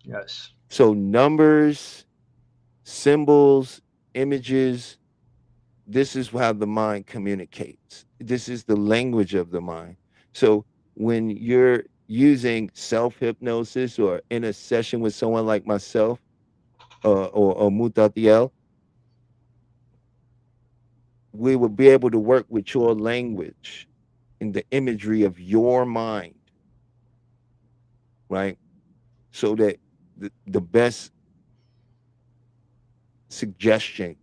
Speaker 3: Yes.
Speaker 2: So numbers, symbols, images, this is how the mind communicates. This is the language of the mind. So when you're using self hypnosis or in a session with someone like myself or Mutatiel, we will be able to work with your language in the imagery of your mind, right? So that the best suggestion,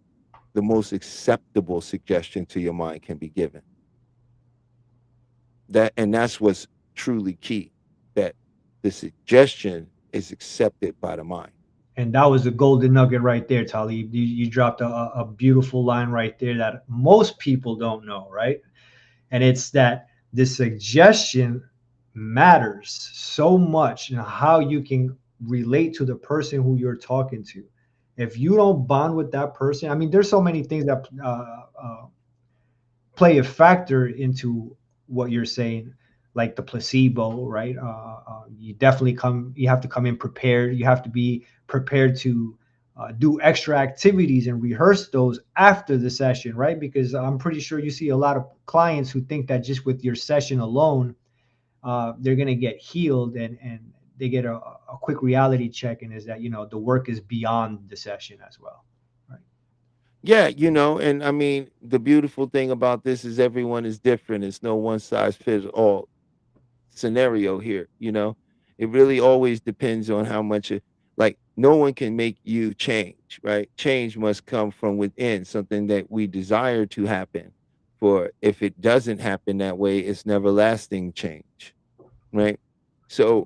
Speaker 2: the most acceptable suggestion to your mind can be given. That's what's truly key, that the suggestion is accepted by the mind.
Speaker 3: And that was the golden nugget right there, Talib. You dropped a beautiful line right there that most people don't know, right? And it's that the suggestion matters so much in how you can relate to the person who you're talking to. If you don't bond with that person, I mean, there's so many things that play a factor into what you're saying, like the placebo, right? You have to come in prepared. You have to be prepared to do extra activities and rehearse those after the session, right? Because I'm pretty sure you see a lot of clients who think that just with your session alone, they're going to get healed, and they get a quick reality check, and is that, the work is beyond the session as well, right?
Speaker 2: Yeah, and I mean, the beautiful thing about this is everyone is different. It's no one size fits all scenario here. It really always depends on how much like no one can make you change, right? Change must come from within, something that we desire to happen. For if it doesn't happen that way, it's never lasting change, right? So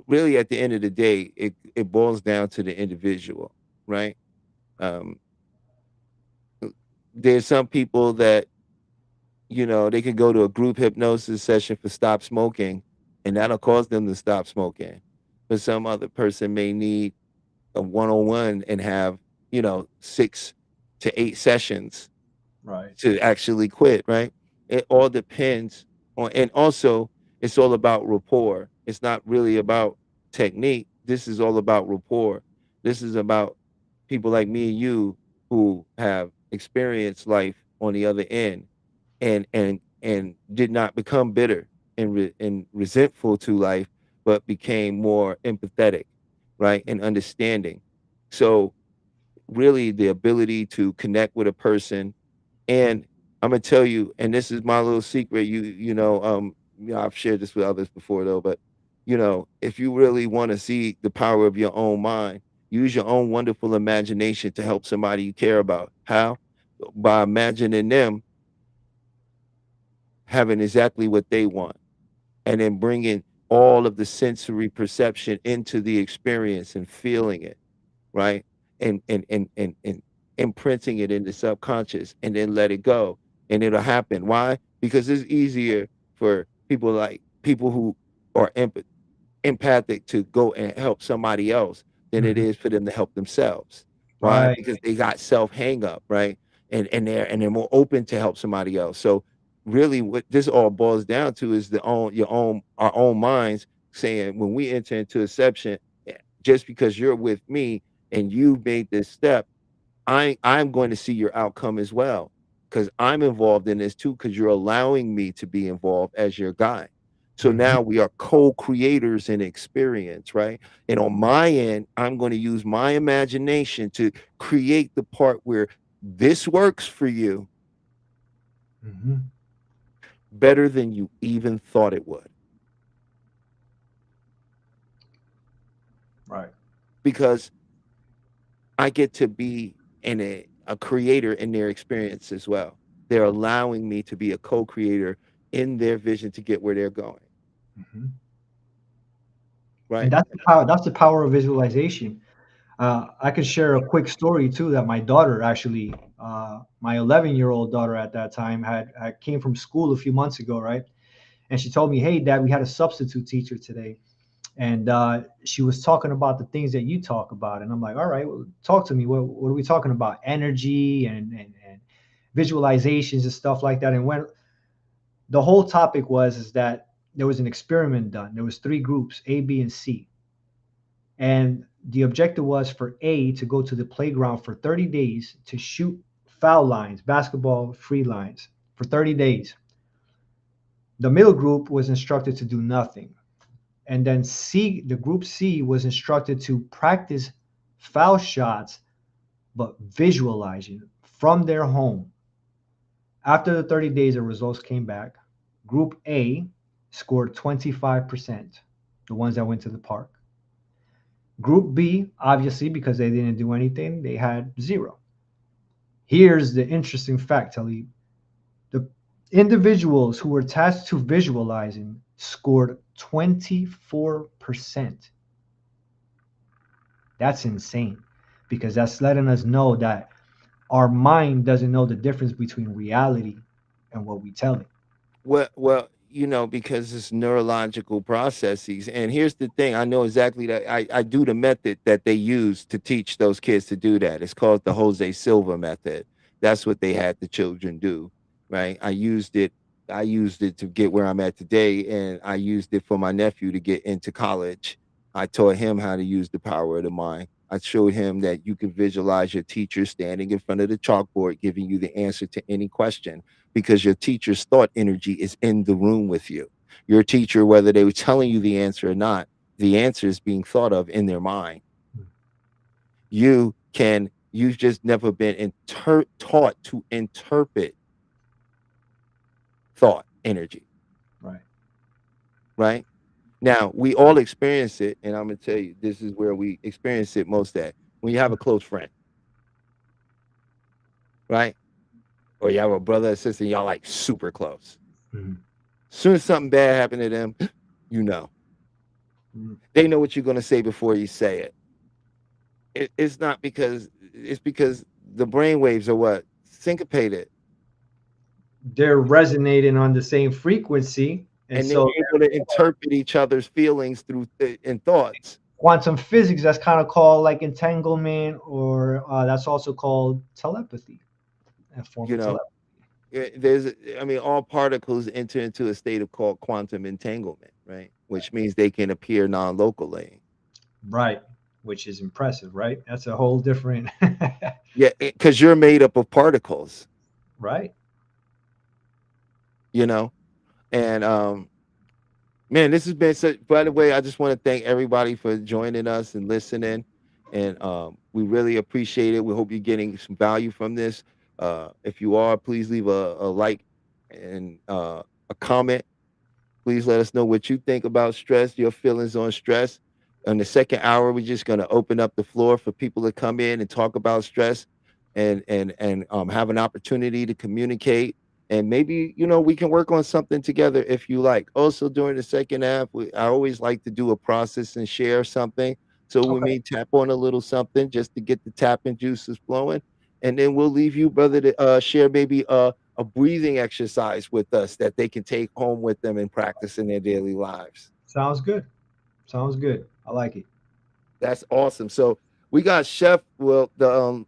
Speaker 2: really at the end of the day, it boils down to the individual, right? Um, there's some people that they could go to a group hypnosis session for stop smoking, and that'll cause them to stop smoking. But some other person may need a one-on-one and have 6 to 8 sessions
Speaker 3: Right.
Speaker 2: to actually quit, right? It all depends and also it's all about rapport. It's not really about technique. This is all about rapport. This is about people like me and you who have experienced life on the other end and did not become bitter and resentful to life, but became more empathetic, right, and understanding. So really the ability to connect with a person. And I'm gonna tell you, and this is my little secret. I've shared this with others before though, but if you really want to see the power of your own mind, use your own wonderful imagination to help somebody you care about. How? By imagining them having exactly what they want, and then bringing all of the sensory perception into the experience and feeling it, right? And imprinting it in the subconscious and then let it go. And it'll happen. Why? Because it's easier for people who are empathic to go and help somebody else than it
Speaker 3: Mhm.
Speaker 2: is for them to help themselves. Why?
Speaker 3: Right.
Speaker 2: Because they got self hang up, right? And they're more open to help somebody else. So really what this all boils down to is our own minds saying when we enter into exception, just because you're with me and you've made this step, I'm going to see your outcome as well because I'm involved in this too because you're allowing me to be involved as your guide. So
Speaker 3: Mhm.
Speaker 2: now we are co-creators in experience, right? And on my end, I'm going to use my imagination to create the part where this works for you
Speaker 3: Mhm.
Speaker 2: better than you even thought it would.
Speaker 3: Right.
Speaker 2: because I get to be a creator in their experience as well. They're allowing me to be a co-creator in their vision to get where they're going.
Speaker 3: Hmm. And
Speaker 2: Right.
Speaker 3: that's the power. That's the power of visualization. I could share a quick story too that my daughter actually, my 11-year-old daughter at that time had came from school a few months ago, right? And she told me, "Hey, Dad, we had a substitute teacher today, and she was talking about the things that you talk about." And I'm like, "All right, well, talk to me. What are we talking about? Energy and visualizations and stuff like that." And when the whole topic was is that there was an experiment done. There was three groups, A, B, and C, and the objective was for A to go to the playground for 30 days to shoot foul lines, basketball free lines for 30 days. The middle group was instructed to do nothing. And then C, the group C was instructed to practice foul shots, but visualizing from their home. After the 30 days, the results came back. Group A scored 25%, the ones that went to the park. Group B, obviously, because they didn't do anything, they had zero. Here's the interesting fact, Talib. The individuals who were tasked to visualizing scored 24%. That's insane because that's letting us know that our mind doesn't know the difference between reality and what we tell it.
Speaker 2: Well, because it's neurological processes. And here's the thing, I know exactly that I do the method that they use to teach those kids to do that. It's called the Jose Silva method. That's what they had the children do, right? I used it to get where I'm at today, and I used it for my nephew to get into college. I taught him how to use the power of the mind. I showed him that you can visualize your teacher standing in front of the chalkboard giving you the answer to any question, because your teacher's thought energy is in the room with you. Your teacher, whether they were telling you the answer or not, the answer is being thought of in their mind. You've just never been taught to interpret thought energy,
Speaker 3: Right.
Speaker 2: right? Now, we all experience it, and I'm gonna tell you, this is where we experience it most at when you have a close friend, right? Or you have a brother or sister, y'all like super close.
Speaker 3: Mhm.
Speaker 2: Soon as something bad happened to them, you know.
Speaker 3: Mhm.
Speaker 2: They know what you're gonna say before you say it. It's not because it's because the brain waves are what? Syncopated.
Speaker 3: They're resonating on the same frequency. And
Speaker 2: And they're
Speaker 3: so
Speaker 2: able to interpret each other's feelings through in thoughts.
Speaker 3: quantum physics, that's kind of called like entanglement, or that's also called telepathy, a form
Speaker 2: You
Speaker 3: of
Speaker 2: know,
Speaker 3: telepathy.
Speaker 2: all particles enter into a state of called quantum entanglement, right? Which means they can appear non-locally.
Speaker 3: Right. Which is impressive, right? That's a whole different.
Speaker 2: Yeah, because you're made up of particles,
Speaker 3: Right.
Speaker 2: you know. And man, this has been such. By the way, I just want to thank everybody for joining us and listening, and we really appreciate it. We hope you're getting some value from this. If you are, please leave a like and a comment. Please let us know what you think about stress, your feelings on stress. In the second hour, we're just going to open up the floor for people to come in and talk about stress, and have an opportunity to communicate. And maybe we can work on something together if you like. Also, during the second half, I always like to do a process and share something. So we
Speaker 3: Okay.
Speaker 2: may tap on a little something just to get the tapping juices flowing, and then we'll leave you, brother, to share maybe a breathing exercise with us that they can take home with them and practice in their daily lives.
Speaker 3: Sounds good. Sounds good. I like it.
Speaker 2: That's awesome. So we got Chef. Well, the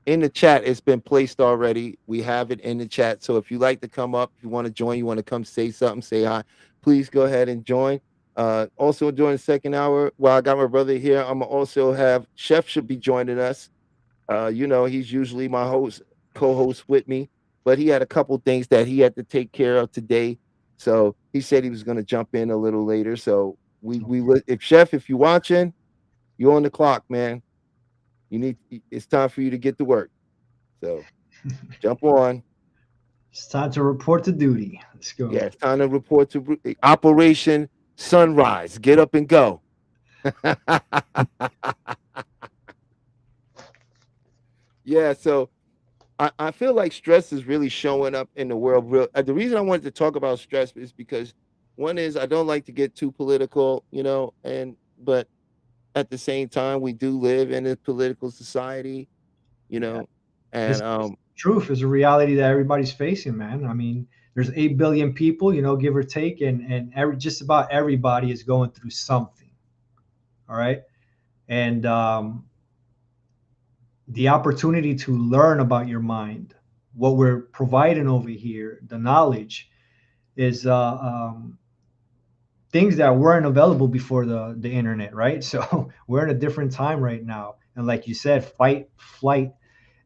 Speaker 2: in the chat, it's been placed already. We have it in the chat. So if you like to come up, if you want to join, you want to come say something, say hi, please go ahead and join. Also during the second hour, while I got my brother here, I'm gonna also have Chef should be joining us. He's usually my co-host with me, but he had a couple things that he had to take care of today. So he said he was going to jump in a little later. So if Chef, if you're watching, you're on the clock, man. It's time for you to get to work. So jump on.
Speaker 3: It's time to report to duty. Let's go.
Speaker 2: Yeah, it's time to report to Operation Sunrise. Get up and go. Yeah, so I feel like stress is really showing up in the world. The reason I wanted to talk about stress is because one is I don't like to get too political, and but at the same time we do live in a political society, you
Speaker 3: Yeah.
Speaker 2: know, and
Speaker 3: It's truth is a reality that everybody's facing, man. I mean, there's 8 billion people, give or take, and just about everybody is going through something. All right. And the opportunity to learn about your mind, what we're providing over here, the knowledge is things that weren't available before the internet, right? So we're in a different time right now. And like you said, fight, flight,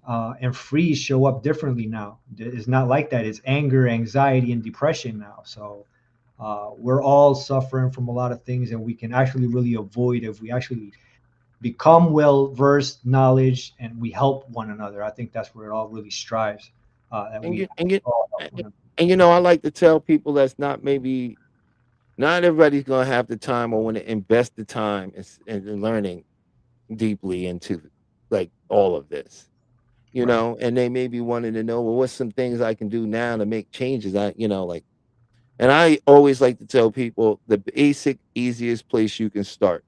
Speaker 3: and freeze show up differently now. It's not like that. It's anger, anxiety, and depression now. So we're all suffering from a lot of things, and we can actually really avoid if we actually become well versed, knowledge, and we help one another. I think that's where it all really strives. That
Speaker 2: and
Speaker 3: we
Speaker 2: you and you
Speaker 3: all help
Speaker 2: and,
Speaker 3: one another.
Speaker 2: I like to tell people that's not everybody's gonna have the time or want to invest the time in learning deeply into like all of this.
Speaker 3: Right.
Speaker 2: And they may be wanting to know, well, what's some things I can do now to make changes? And I always like to tell people the basic, easiest place you can start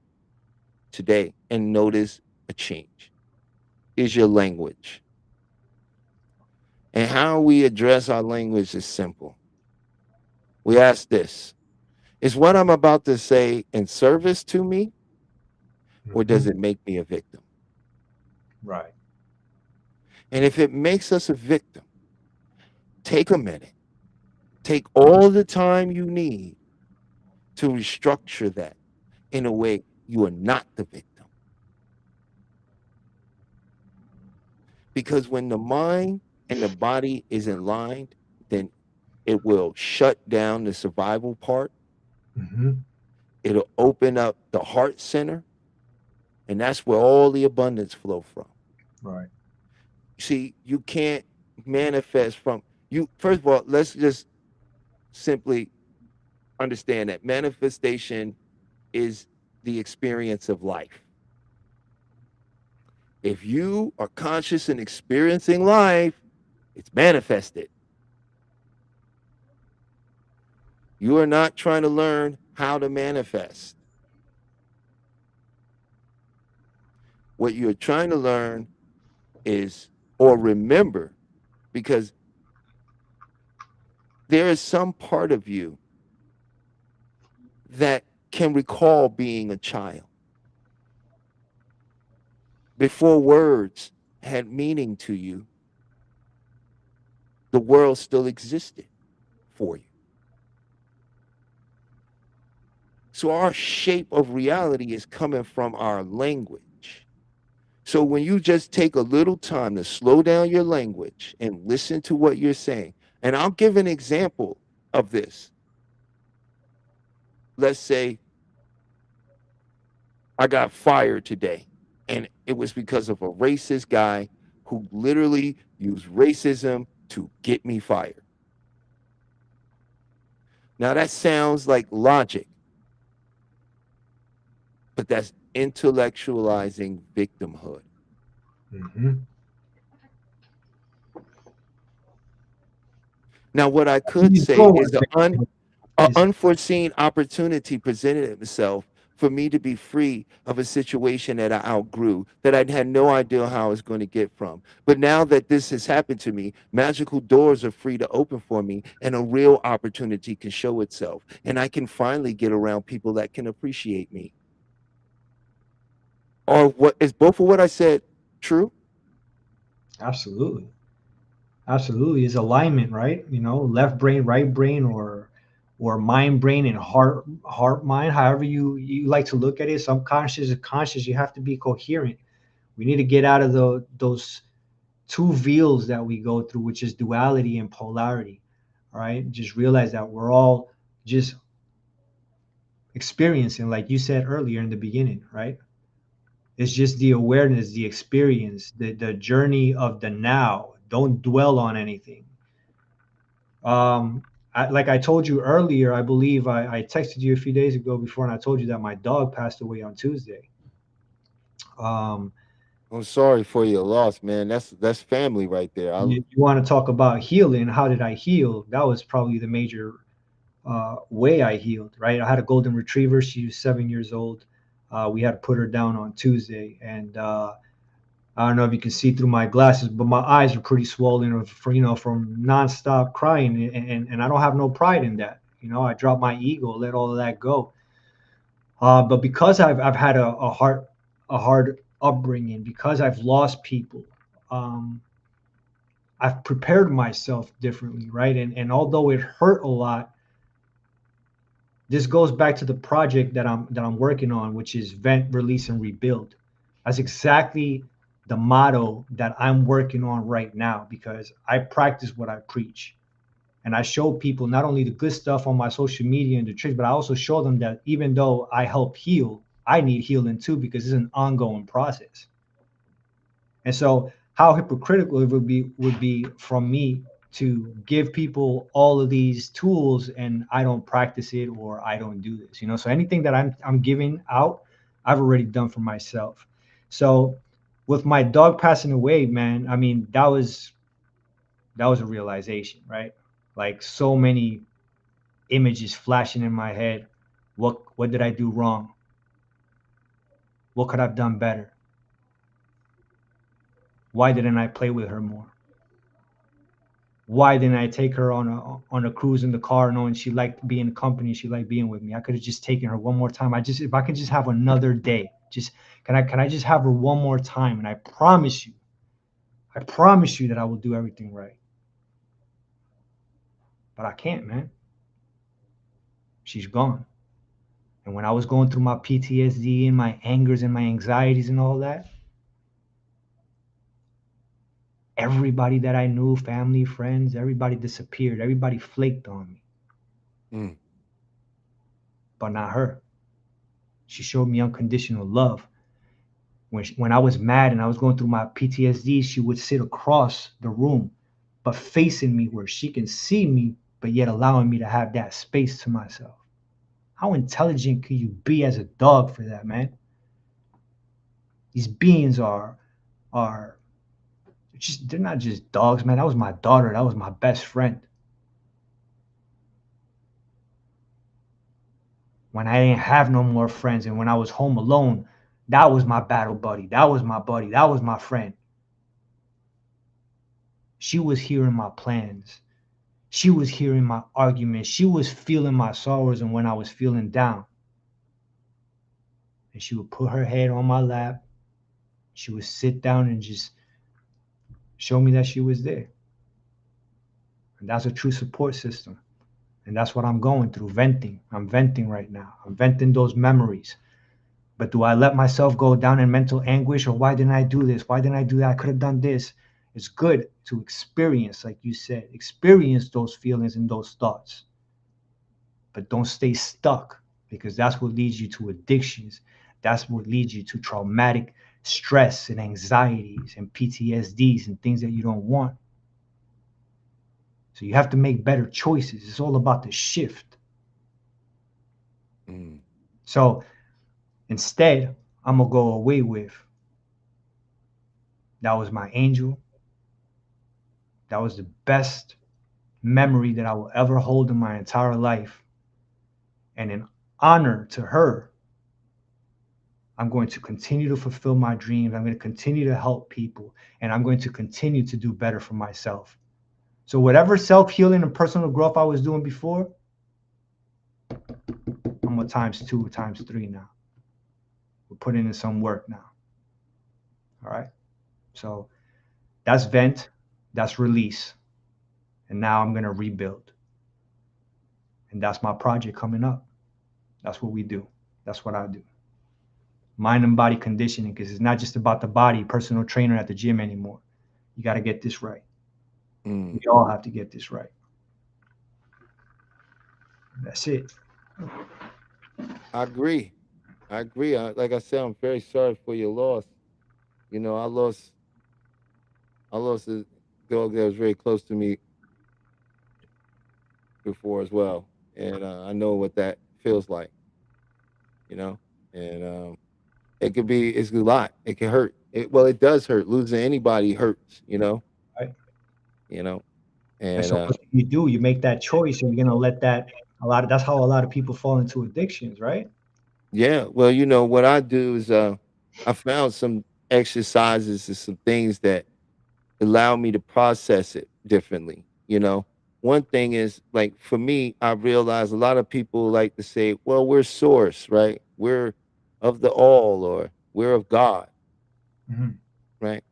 Speaker 2: today and notice a change is your language. And how we address our language is simple. We ask this: is what I'm about to say in service to me, or does
Speaker 3: Hmm.
Speaker 2: it make me a victim?
Speaker 3: Right.
Speaker 2: And if it makes us a victim, take a minute, take all the time you need to restructure that in a way you are not the victim. Because when the mind and the body is in line, then it will shut down the survival part.
Speaker 3: Hmm.
Speaker 2: It'll open up the heart center, and that's where all the abundance flow from.
Speaker 3: Right.
Speaker 2: See, you can't manifest from you. First of all, let's just simply understand that manifestation is the experience of life. If you are conscious and experiencing life, it's manifested. You are not trying to learn how to manifest. What you're trying to learn is, or remember, because there is some part of you that can recall being a child before words had meaning to you. The world still existed for you. So our shape of reality is coming from our language. So when you just take a little time to slow down your language and listen to what you're saying, and I'll give an example of this. Let's say I got fired today, and it was because of a racist guy who literally used racism to get me fired. Now that sounds like logic, but that's intellectualizing victimhood.
Speaker 3: Hmm.
Speaker 2: Now, what I could
Speaker 3: You
Speaker 2: say
Speaker 3: know
Speaker 2: is
Speaker 3: what
Speaker 2: a
Speaker 3: is
Speaker 2: unforeseen opportunity presented itself for me to be free of a situation that I outgrew, that I had no idea how I was going to get from. But now that this has happened to me, magical doors are free to open for me, and a real opportunity can show itself. And I can finally get around people that can appreciate me. Or what is both of what I said true?
Speaker 3: absolutely, absolutely is alignment, right? Left brain, right brain, or mind brain and heart mind, however you like to look at it, subconscious and conscious. You have to be coherent. We need to get out of those two veils that we go through, which is duality and polarity. All right, just realize that we're all just experiencing, like you said earlier in the beginning, right? It's just the awareness, the experience, the journey of the now. Don't dwell on anything. um like I told you earlier, I believe I texted you a few days ago before, and I told you that my dog passed away on Tuesday. Um,
Speaker 2: I'm sorry for your loss, man. That's family right there.
Speaker 3: you want to talk about healing? How did I heal? That was probably the major way I healed. Right, I had a golden retriever. She was 7 years old. We had to put her down on Tuesday, and I don't know if you can see through my glasses, but my eyes are pretty swollen for from nonstop crying, and I don't have no pride in that. I dropped my ego, let all of that go. But because I've had a hard upbringing, because I've lost people, um, I've prepared myself differently, right? And although it hurt a lot, this goes back to the project that I'm working on, which is vent, release, and rebuild. That's exactly the motto that I'm working on right now, because I practice what I preach. And I show people not only the good stuff on my social media and the tricks, but I also show them that even though I help heal, I need healing too, because it's an ongoing process. And so, how hypocritical it would be from me to give people all of these tools and I don't practice it, or I don't do this. So anything that I'm giving out, I've already done for myself. So with my dog passing away, man, I mean, that was a realization, right? Like, so many images flashing in my head. What did I do wrong? What could I've done better? Why didn't I play with her more? Why didn't I take her on a cruise in the car, knowing she liked being company, she liked being with me? I could have just taken her one more time. If I could just have another day, just can I just have her one more time? And I promise you that I will do everything right. But I can't, man. She's gone. And when I was going through my PTSD and my angers and my anxieties and all that, everybody that I knew, family, friends, everybody disappeared. Everybody flaked on me,
Speaker 2: Mm.
Speaker 3: but not her. She showed me unconditional love. When I was mad and I was going through my PTSD, she would sit across the room, but facing me where she can see me, but yet allowing me to have that space to myself. How intelligent can you be as a dog for that, man? These beings are they're not just dogs, man. That was my daughter. That was my best friend. When I didn't have no more friends and when I was home alone, that was my battle buddy. That was my buddy. That was my friend. She was hearing my plans. She was hearing my arguments. She was feeling my sorrows and when I was feeling down. And she would put her head on my lap. She would sit down and just show me that she was there. And that's a true support system. And that's what I'm going through, venting. I'm venting right now. I'm venting those memories. But do I let myself go down in mental anguish, or why didn't I do this? Why didn't I do that? I could have done this. It's good to experience, like you said, experience those feelings and those thoughts. But don't stay stuck, because that's what leads you to addictions. That's what leads you to traumatic stress and anxieties and PTSDs and things that you don't want. So you have to make better choices. It's all about the shift.
Speaker 2: Mm.
Speaker 3: So instead, I'm going to go away with that was my angel. That was the best memory that I will ever hold in my entire life. And in honor to her, I'm going to continue to fulfill my dreams. I'm going to continue to help people. And I'm going to continue to do better for myself. So, whatever self healing and personal growth I was doing before, I'm a times two, times three now. We're putting in some work now. All right. So, that's vent, that's release. And now I'm going to rebuild. And that's my project coming up. That's what we do. That's what I do. Mind and body conditioning, because it's not just about the body, personal trainer at the gym anymore. You got to get this right.
Speaker 2: Mm.
Speaker 3: We all have to get this right. That's it.
Speaker 2: I agree. I agree. Like I said, I'm very sorry for your loss. I lost a dog that was very close to me. before as well, and I know what that feels like, you know. And it could be it's a lot. It can hurt. Well, it does hurt. Losing anybody hurts,
Speaker 3: right?
Speaker 2: you know.
Speaker 3: And
Speaker 2: And
Speaker 3: so what you do, you make that choice, and you're gonna let that that's how a lot of people fall into addictions, right?
Speaker 2: yeah, well, what I do is I found some exercises and some things that allow me to process it differently. One thing is like for me, I realize a lot of people like to say, well, we're source, right? We're of the all, or we're of God,
Speaker 3: Hmm.
Speaker 2: right?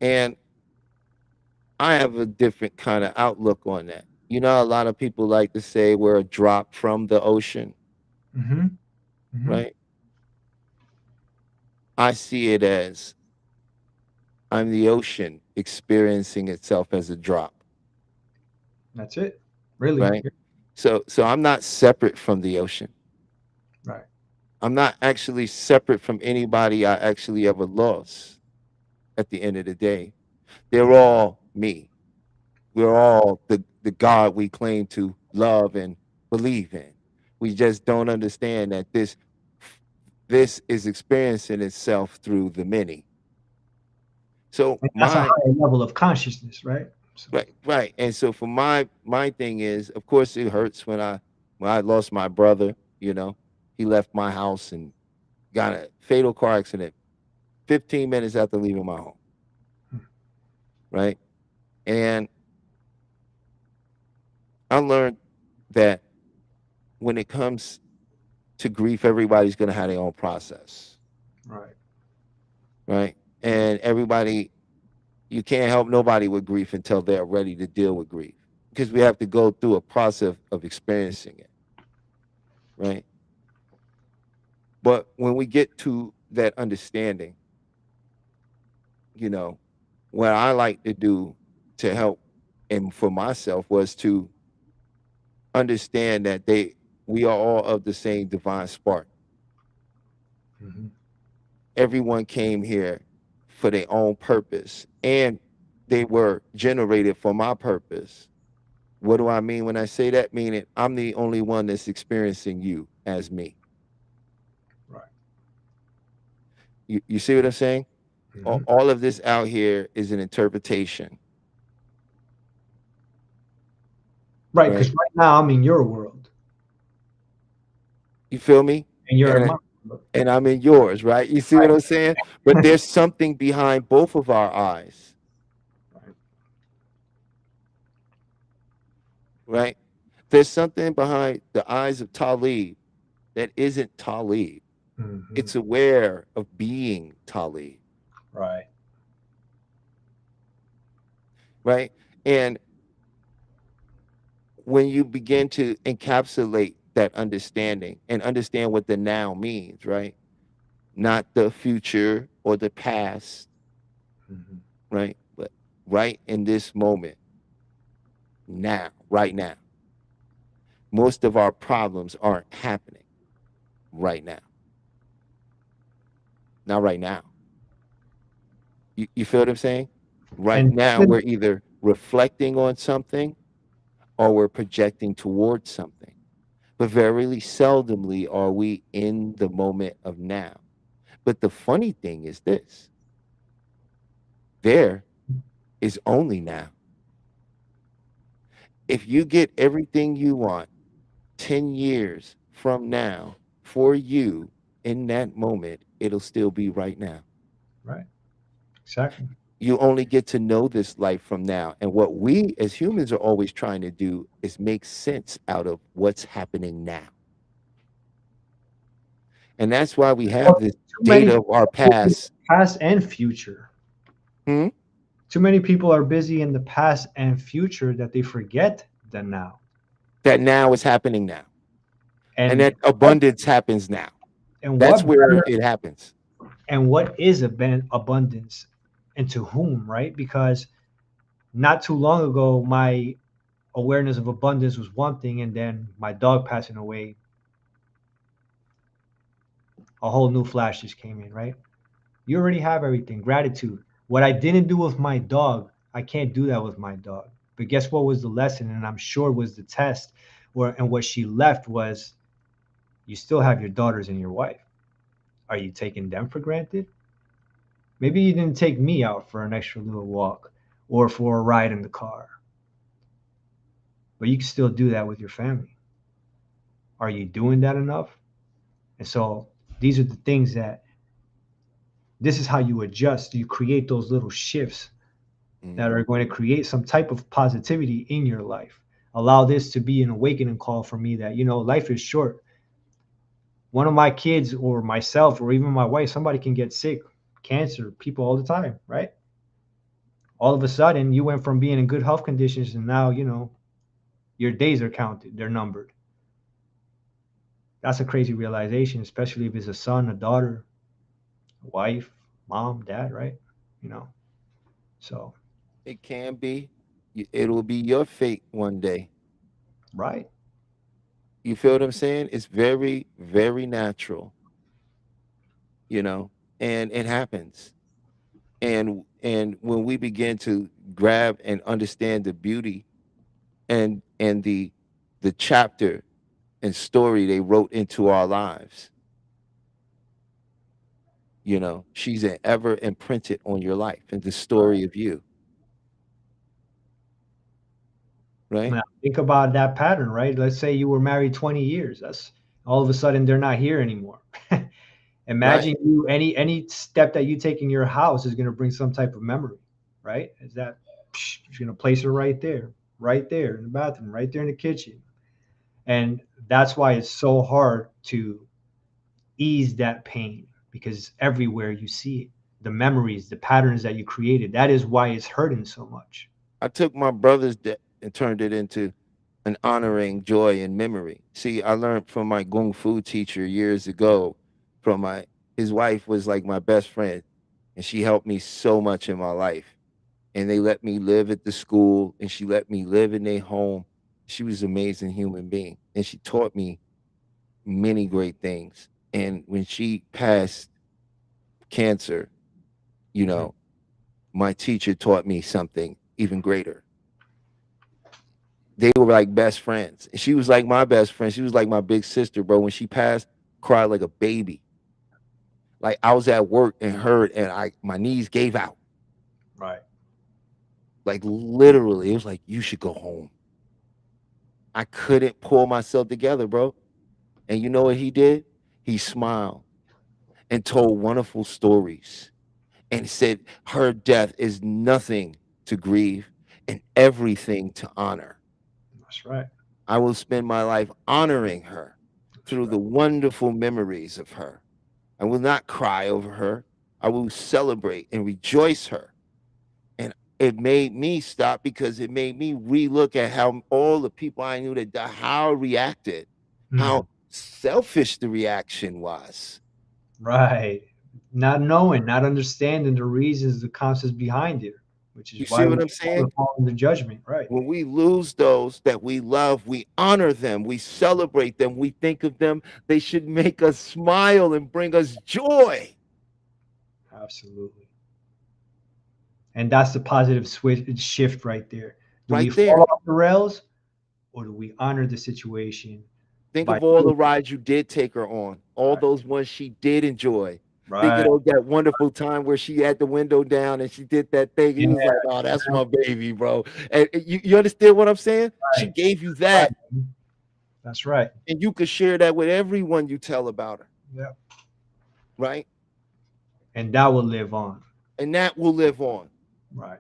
Speaker 2: And I have a different kind of outlook on that. A lot of people like to say we're a drop from the ocean,
Speaker 3: Hmm. Hmm.
Speaker 2: right? I see it as I'm the ocean experiencing itself as a drop,
Speaker 3: That's it. Really.
Speaker 2: right? So I'm not separate from the ocean.
Speaker 3: Right.
Speaker 2: I'm not actually separate from anybody I actually ever lost at the end of the day. They're all me. We're all the God we claim to love and believe in. We just don't understand that this is experiencing itself through the many. So
Speaker 3: And that's a
Speaker 2: my
Speaker 3: higher level of consciousness, right? So,
Speaker 2: right. And so for my thing is, of course, it hurts when I lost my brother. He left my house and got a fatal car accident 15 minutes after leaving my home. Right. And I learned that when it comes to grief, everybody's going to have their own process.
Speaker 3: right.
Speaker 2: Right. And you can't help nobody with grief until they're ready to deal with grief, because we have to go through a process of experiencing it. Right. But when we get to that understanding, you know, what I like to do to help and for myself was to understand that we are all of the same divine spark.
Speaker 3: Hmm.
Speaker 2: Everyone came here for their own purpose, and they were generated for my purpose. What do I mean when I say that? Meaning I'm the only one that's experiencing you as me.
Speaker 3: Right.
Speaker 2: You see what I'm saying?
Speaker 3: Hmm.
Speaker 2: All of this out here is an interpretation,
Speaker 3: Right.
Speaker 2: right?
Speaker 3: Because right now I'm in your world,
Speaker 2: You feel me?
Speaker 3: and you're in
Speaker 2: And
Speaker 3: my world.
Speaker 2: and I'm in yours, right? You see what I'm saying? But there's something behind both of our eyes,
Speaker 3: Right.
Speaker 2: right? There's something behind the eyes of Talib that isn't Talib.
Speaker 3: Hmm.
Speaker 2: It's aware of being Talib,
Speaker 3: Right.
Speaker 2: right? And when you begin to encapsulate that understanding and understand what the now means, right? Not the future or the past,
Speaker 3: Hmm.
Speaker 2: right? But right in this moment, now, right now. Most of our problems aren't happening right now. Not right now. You feel what I'm saying? Right
Speaker 3: And
Speaker 2: now, we're either reflecting on something or we're projecting towards something. But very seldomly are we in the moment of now. But the funny thing is this: there is only now. If you get everything you want 10 years from now for you in that moment, it'll still be right now.
Speaker 3: right. Exactly.
Speaker 2: You only get to know this life from now. And what we as humans are always trying to do is make sense out of what's happening now. And that's why we have
Speaker 3: Well,
Speaker 2: this
Speaker 3: too many
Speaker 2: data of
Speaker 3: people
Speaker 2: our
Speaker 3: are busy in
Speaker 2: past.
Speaker 3: the past and future.
Speaker 2: Hmm?
Speaker 3: Too many people are busy in the past and future that they forget the now.
Speaker 2: That now is happening now. And
Speaker 3: And
Speaker 2: that abundance happens now.
Speaker 3: and
Speaker 2: That's
Speaker 3: what
Speaker 2: where
Speaker 3: better
Speaker 2: it happens.
Speaker 3: and what is abundance and to whom, right? Because not too long ago, my awareness of abundance was one thing, and then my dog passing away, a whole new flash just came in, right? You already have everything. Gratitude. What I didn't do with my dog, I can't do that with my dog. But guess what was the lesson? And I'm sure was the test, and what she left was, you still have your daughters and your wife. Are you taking them for granted? Maybe you didn't take me out for an extra little walk or for a ride in the car, but you can still do that with your family. Are you doing that enough? And so these are the things that, this is how you adjust. You create those little shifts that are going to create some type of positivity in your life. Allow this to be an awakening call for me that, life is short. One of my kids or myself or even my wife, somebody can get sick, cancer, people all the time, right? All of a sudden, you went from being in good health conditions and now, your days are counted, they're numbered. That's a crazy realization, especially if it's a son, a daughter, a wife, mom, dad, right? So.
Speaker 2: It can be. It'll be your fate one day.
Speaker 3: Right.
Speaker 2: You feel what I'm saying? It's very, very natural, and it happens. And when we begin to grab and understand the beauty and the chapter and story they wrote into our lives, she's an ever imprinted on your life and the story of you. Right?
Speaker 3: Now, think about that pattern, right? Let's say you were married 20 years. That's all of a sudden they're not here anymore. Imagine you, any step that you take in your house is going to bring some type of memory, right? Is that you're going to place her right there in the bathroom, right there in the kitchen. And that's why it's so hard to ease that pain, because everywhere you see it, the memories, the patterns that you created, that is why it's hurting so much.
Speaker 2: I took my brother's death and turned it into an honoring joy and memory. See, I learned from my Kung Fu teacher years ago. His wife was like my best friend, and she helped me so much in my life. And they let me live at the school, and she let me live in their home. She was an amazing human being, and she taught me many great things. And when she passed cancer, my teacher taught me something even greater. They were like best friends. And she was like my best friend. She was like my big sister, bro. When she passed, cried like a baby. Like I was at work and heard, and my knees gave out.
Speaker 3: Right.
Speaker 2: Like literally, it was like, you should go home. I couldn't pull myself together, bro. And you know what he did? He smiled and told wonderful stories and said her death is nothing to grieve and everything to honor.
Speaker 3: That's right.
Speaker 2: I will spend my life honoring her through the wonderful memories of her. I will not cry over her. I will celebrate and rejoice her. And it made me stop, because it made me relook at how all the people I knew that died, how I reacted, how selfish the reaction was.
Speaker 3: Right. Not knowing, not understanding the reasons, the concepts behind it, which is why
Speaker 2: see what I'm saying?
Speaker 3: The judgment, right?
Speaker 2: When we lose those that we love, we honor them, we celebrate them, we think of them. They should make us smile and bring us joy.
Speaker 3: Absolutely. And that's the positive shift right there. Do we
Speaker 2: there.
Speaker 3: fall off the rails, or do we honor the situation?
Speaker 2: Think of all the rides you did take her on, all those ones she did enjoy.
Speaker 3: Right.
Speaker 2: Think of that wonderful time where she had the window down and she did that thing. He was like, oh, that's my baby, bro. And you understand what I'm saying? Right. She gave you that.
Speaker 3: That's right.
Speaker 2: And you could share that with everyone you tell about her.
Speaker 3: Yeah.
Speaker 2: Right?
Speaker 3: And that will live on.
Speaker 2: And that will live on.
Speaker 3: Right.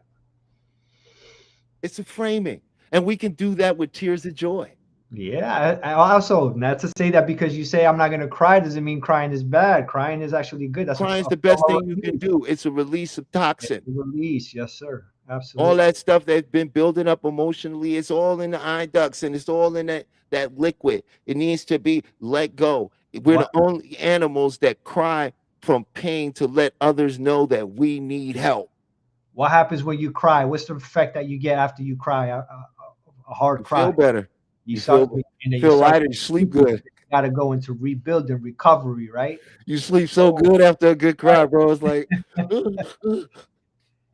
Speaker 2: It's a framing. And we can do that with tears of joy.
Speaker 3: Yeah, I also, not to say that because you say I'm not going to cry doesn't mean crying is bad. Crying is actually good. That's
Speaker 2: crying is the best thing you can do. It's a release of toxin.
Speaker 3: Release, yes, sir. Absolutely.
Speaker 2: All that stuff that's been building up emotionally, it's all in the eye ducts and it's all in that liquid. It needs to be let go. We're the only animals that cry from pain to let others know that we need help.
Speaker 3: What happens when you cry? What's the effect that you get after you cry? A hard cry.
Speaker 2: Feel better.
Speaker 3: You
Speaker 2: feel lighter, you sleep good.
Speaker 3: You got to go into rebuild and recovery, right?
Speaker 2: You sleep so good after a good cry, bro. It's like,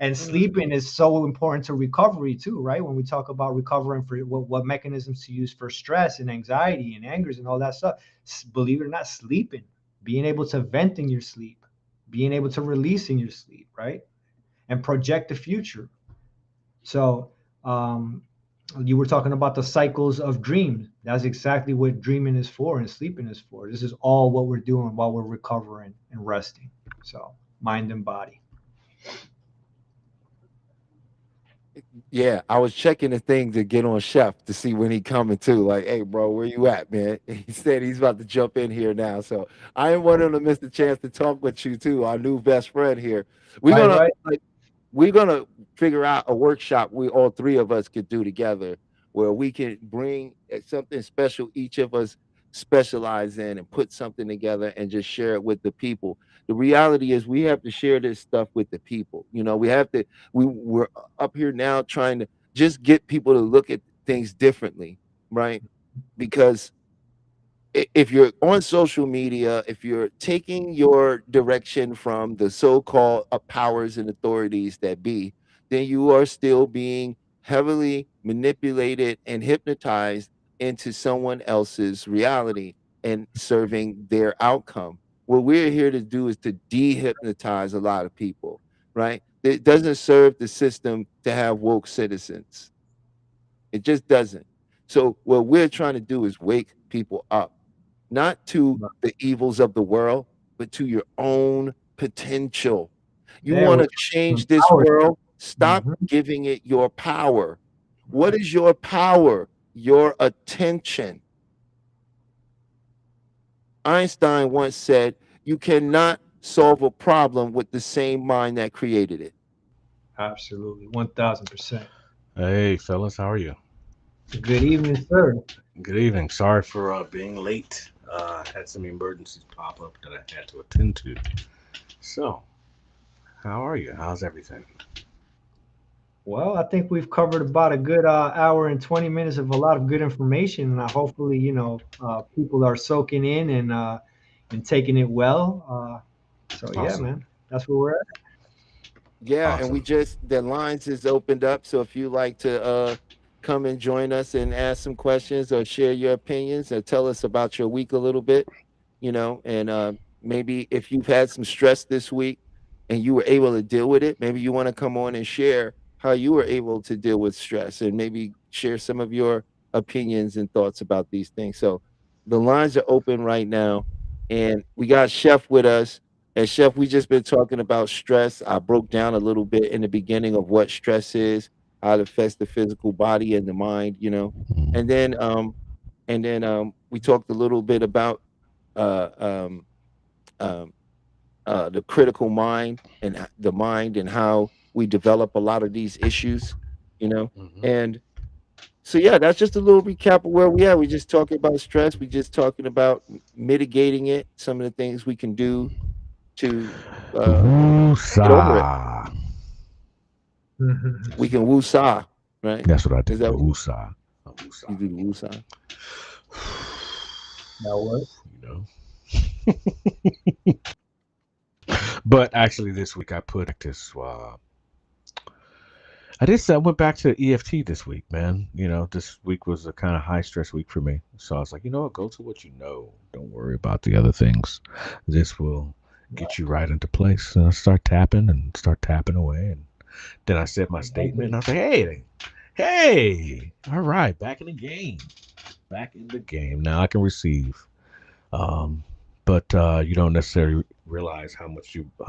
Speaker 3: And sleeping is so important to recovery too, right? When we talk about recovering for what mechanisms to use for stress and anxiety and angers and all that stuff, believe it or not, sleeping, being able to vent in your sleep, being able to release in your sleep, right? And project the future. So you were talking about the cycles of dreams. That's exactly what dreaming is for and sleeping is for. This is all what we're doing while we're recovering and resting. So mind and body.
Speaker 2: Yeah, I was checking the thing to get on Chef to see when he coming too. Like, hey, bro, where you at, man? He said he's about to jump in here now, so I didn't want him to miss the chance to talk with you too, our new best friend here. We're
Speaker 3: Right,
Speaker 2: gonna
Speaker 3: right.
Speaker 2: like, we're gonna figure out a workshop we all three of us could do together, where we can bring something special each of us specialize in and put something together and just share it with the people. The reality is we have to share this stuff with the people. You know, we have to we're up here now trying to just get people to look at things differently, right? Because if you're on social media, if you're taking your direction from the so-called powers and authorities that be, then you are still being heavily manipulated and hypnotized into someone else's reality and serving their outcome. What we're here to do is to dehypnotize a lot of people, right? It doesn't serve the system to have woke citizens. It just doesn't. So what we're trying to do is wake people up, not to the evils of the world, but to your own potential. You
Speaker 3: There
Speaker 2: want
Speaker 3: we
Speaker 2: to change this
Speaker 3: empower.
Speaker 2: world? Stop
Speaker 3: Mhm.
Speaker 2: giving it your power. What is your power? Your attention. Einstein once said, you cannot solve a problem with the same mind that created it.
Speaker 3: Absolutely, 1,000%.
Speaker 4: Hey, fellas, how are you?
Speaker 3: Good evening, sir.
Speaker 4: Good evening. Sorry for being late. Had some emergencies pop up that I had to attend to. So, how are you? How's everything?
Speaker 3: Well, I think we've covered about a good hour and 20 minutes of a lot of good information. And hopefully, people are soaking in and taking it well. So yeah,
Speaker 4: Awesome.
Speaker 3: man, that's where we're at.
Speaker 2: Yeah, and we
Speaker 4: Awesome.
Speaker 2: just the lines is opened up. So if you like to come and join us and ask some questions or share your opinions or tell us about your week a little bit, and maybe if you've had some stress this week and you were able to deal with it, maybe you want to come on and share how you were able to deal with stress and maybe share some of your opinions and thoughts about these things. So the lines are open right now, and we got Chef with us. And Chef, we just been talking about stress. I broke down a little bit in the beginning of what stress is, how it affects the physical body and the mind,
Speaker 4: Mhm.
Speaker 2: and then we talked a little bit about uh, um, um, the critical mind and the mind and how we develop a lot of these issues, you know.
Speaker 4: Mhm.
Speaker 2: And so yeah, that's just a little recap of where we are. We just talking about stress. We just talking about mitigating it. Some of the things we can do to get over it.
Speaker 4: Woosah.
Speaker 2: We can woo-saw, right?
Speaker 4: That's what I do.
Speaker 2: Is that what
Speaker 4: Woosah.
Speaker 2: you
Speaker 4: Woosah.
Speaker 2: do? Woo-saw.
Speaker 3: That work.
Speaker 4: You know. But actually, this week I put practice. I went back to EFT this week, man. This week was a kind of high stress week for me. So I was like, you know what? Go to what you know. Don't worry about the other things. This will get you right into place. Start tapping away. And then I said my statement and I was like, hey, all right, back in the game. Back in the game. Now I can receive. Um, but you don't necessarily realize how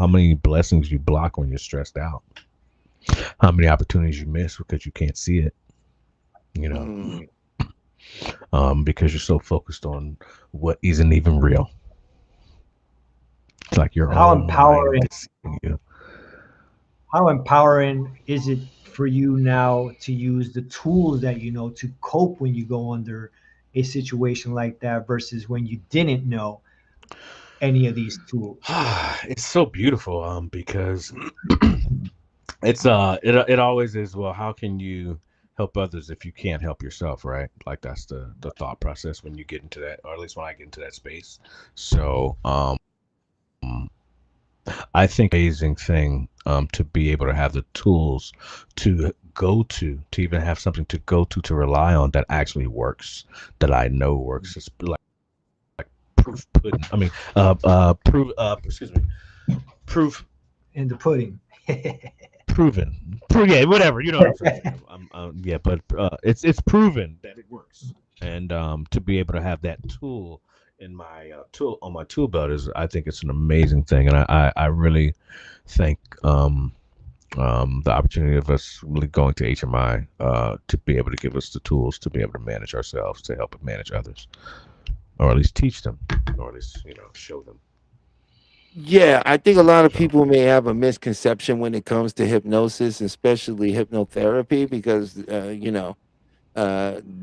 Speaker 4: many blessings you block when you're stressed out, how many opportunities you miss because you can't see it, you know,
Speaker 2: Mm.
Speaker 4: because you're so focused on what isn't even real. It's like your
Speaker 3: And how
Speaker 4: own mind
Speaker 3: empowering,
Speaker 4: deceiving you.
Speaker 3: how empowering is it for you now to use the tools that you know to cope when you go under a situation like that versus when you didn't know any of these tools?
Speaker 4: It's so beautiful, because it always is. Well, how can you help others if you can't help yourself, right? Like that's the thought process when you get into that, or at least when I get into that space. So I think amazing thing to be able to have the tools to go to even have something to go to rely on that actually works, that I know works. It's like proof pudding. I mean, proof. Excuse me. Proof
Speaker 3: In the pudding.
Speaker 4: proven. Yeah, whatever. You know what I'm saying. Yeah, but it's proven that it works, and to be able to have that tool in my tool on my tool belt is, I think it's an amazing thing, and I really thank the opportunity of us really going to HMI to be able to give us the tools to be able to manage ourselves, to help manage others, or at least teach them, or at least show them.
Speaker 2: Yeah, I think a lot of
Speaker 4: So.
Speaker 2: people may have a misconception when it comes to hypnosis, especially hypnotherapy, because
Speaker 4: Mm,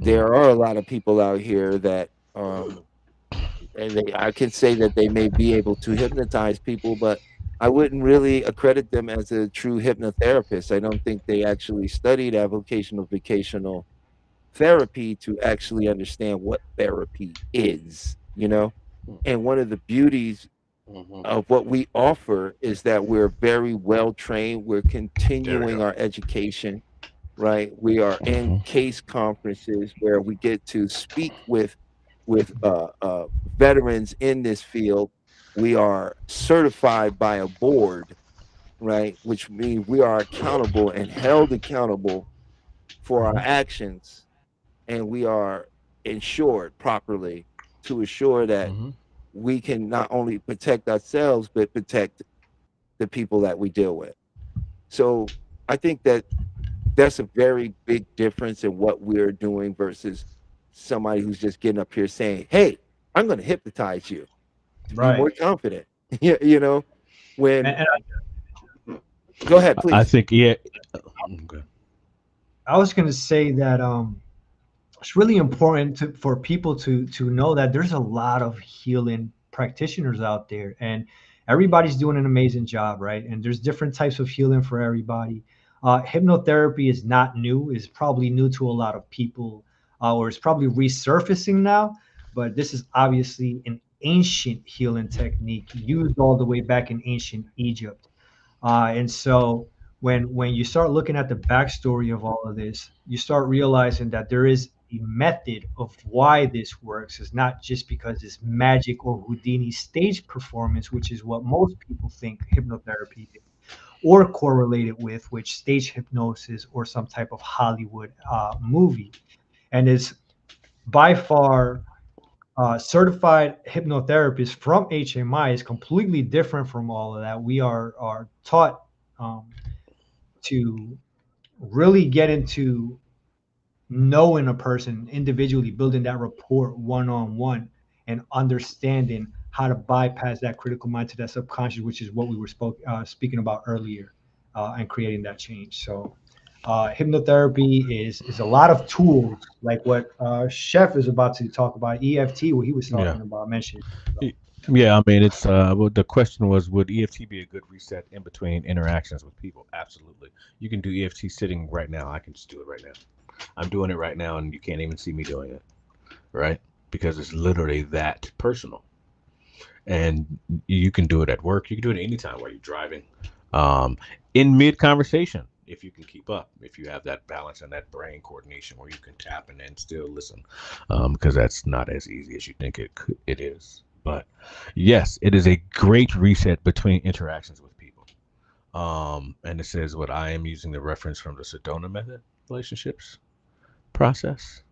Speaker 2: there are a lot of people out here that and I could say that they may be able to hypnotize people, but I wouldn't really accredit them as a true hypnotherapist. I don't think they actually studied avocational vocational therapy to actually understand what therapy is, you know? And one of the beauties
Speaker 4: mhm.
Speaker 2: of what we offer is that we're very well trained. We're
Speaker 4: There we
Speaker 2: continuing
Speaker 4: go.
Speaker 2: our education, right? We are in
Speaker 4: Mhm.
Speaker 2: case conferences where we get to speak with veterans in this field. We are certified by a board, right? Which means we are accountable and held accountable for our
Speaker 3: Mhm.
Speaker 2: actions, and we are insured properly to assure that
Speaker 4: Mhm.
Speaker 2: we can not only protect ourselves but protect the people that we deal with. So I think that that's a very big difference in what we're doing versus somebody who's just getting up here saying, "Hey, I'm going to hypnotize you to be
Speaker 3: Right.
Speaker 2: more confident." Yeah, when
Speaker 3: And
Speaker 2: go ahead,
Speaker 4: I
Speaker 2: please.
Speaker 4: think, yeah. Okay.
Speaker 3: I was going to say that it's really important for people to know that there's a lot of healing practitioners out there, and everybody's doing an amazing job, right? And there's different types of healing for everybody. Hypnotherapy is not new; it's probably new to a lot of people, or it's probably resurfacing now. But this is obviously an ancient healing technique used all the way back in ancient Egypt. And so when you start looking at the backstory of all of this, you start realizing that there is a method of why this works. It's not just because it's magic or Houdini stage performance, which is what most people think hypnotherapy is, or correlated with which stage hypnosis or some type of Hollywood movie. And it's by far certified hypnotherapist from HMI is completely different from all of that. We are taught um, to really get into knowing a person individually, building that rapport one on one, and understanding how to bypass that critical mind to that subconscious, which is what we were speaking about earlier, and creating that change. So, hypnotherapy is a lot of tools, like what Chef is about to talk about, EFT, what he was
Speaker 4: Yeah.
Speaker 3: talking about, mentioning. So,
Speaker 4: Y- Yeah, I mean, it's well, the question was, would EFT be a good reset in between interactions with people? Absolutely. You can do EFT sitting right now. I can just do it right now. I'm doing it right now, and you can't even see me doing it, right? Because it's literally that personal. And you can do it at work. You can do it anytime while you're driving, um, in mid conversation, if you can keep up, if you have that balance and that brain coordination where you can tap and then still listen, because that's not as easy as you think it is. But yes, it is a great reset between interactions with people. And it says what I am using the reference from the Sedona method relationships process.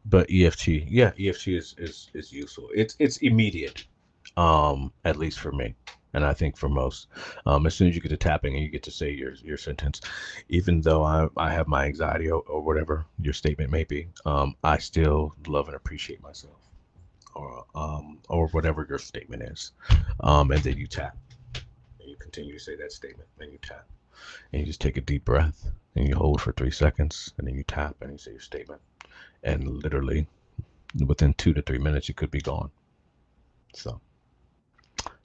Speaker 4: But EFT, yeah, EFT is useful. It's immediate, at least for me, and I think for most. As soon as you get to tapping and you get to say your sentence, even though I have my anxiety, or whatever your statement may be, I still love and appreciate myself, or whatever your statement is, and then you tap and you continue to say that statement, and you tap and you just take a deep breath and you hold for 3 seconds, and then you tap and you say your statement, and literally within 2 to 3 minutes you could be gone. So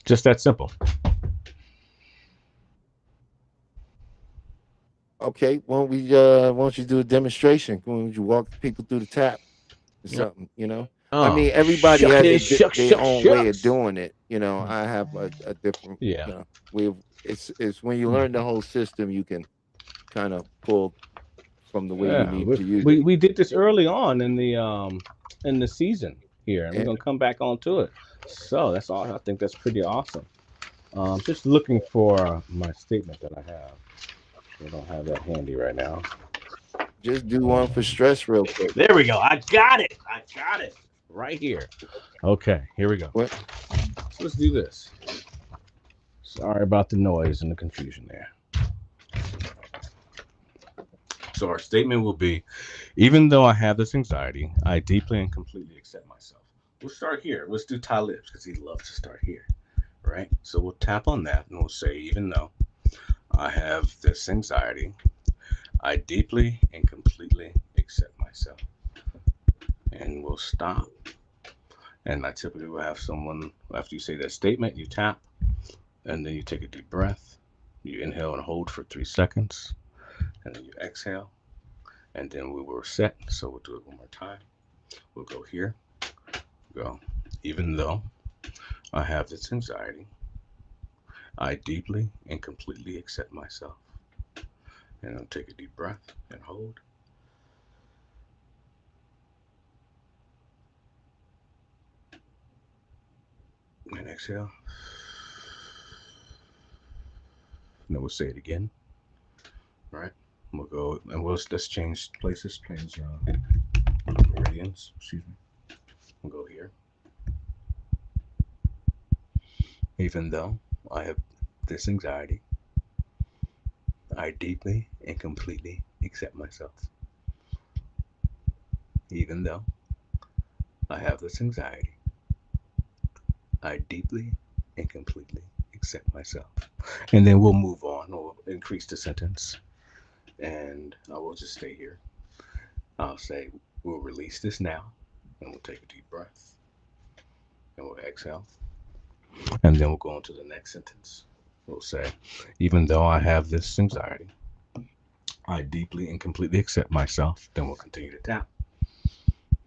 Speaker 4: just that simple.
Speaker 2: Okay, why don't you do a demonstration? Why don't you walk people through the tap or
Speaker 4: Yep.
Speaker 2: something? I
Speaker 4: Oh,
Speaker 2: mean, everybody
Speaker 4: shuck
Speaker 2: has
Speaker 4: it,
Speaker 2: their own way of
Speaker 4: shucks.
Speaker 2: doing it. You know, I have a different,
Speaker 4: Yeah.
Speaker 2: you know, way of, it's when you learn the
Speaker 4: Mhm.
Speaker 2: whole system, you can kind of pull from the way you
Speaker 4: Yeah,
Speaker 2: need
Speaker 4: we,
Speaker 2: to use
Speaker 4: we
Speaker 2: it.
Speaker 4: we did this early on in the season here, and we're
Speaker 2: And
Speaker 4: gonna come back onto it. So that's all. I think that's pretty awesome. Just looking for my statement that I have. I don't have that handy right now.
Speaker 2: just do one for stress real quick.
Speaker 4: There we go. I got it. I got it right here. Okay, here we go.
Speaker 2: What?
Speaker 4: So let's do this. Sorry about the noise and the confusion there. So our statement will be, even though I have this anxiety, I deeply and completely accept myself. We'll start here. Let's do Talib's because he loves to start here, right? So we'll tap on that and we'll say, even though I have this anxiety, I deeply and completely accept myself. And we'll stop. And I typically will have someone, after you say that statement, you tap, and then you take a deep breath. You inhale and hold for 3 seconds, and then you exhale, and then we will reset. So we'll do it one more time. We'll go here, go. Even though I have this anxiety, I deeply and completely accept myself. And I'll take a deep breath and hold. And exhale. And then we'll say it again. All right. We'll go and let's change places, change meridians. Excuse me. We'll go here. Even though I have this anxiety, I deeply and completely accept myself. Even though I have this anxiety, I deeply and completely accept myself. And then we'll move on or increase the sentence. And I will just stay here. I'll say, we'll release this now. And we'll take a deep breath. And we'll exhale. And then we'll go on to the next sentence. We'll say, even though I have this anxiety, I deeply and completely accept myself. Then we'll continue to tap.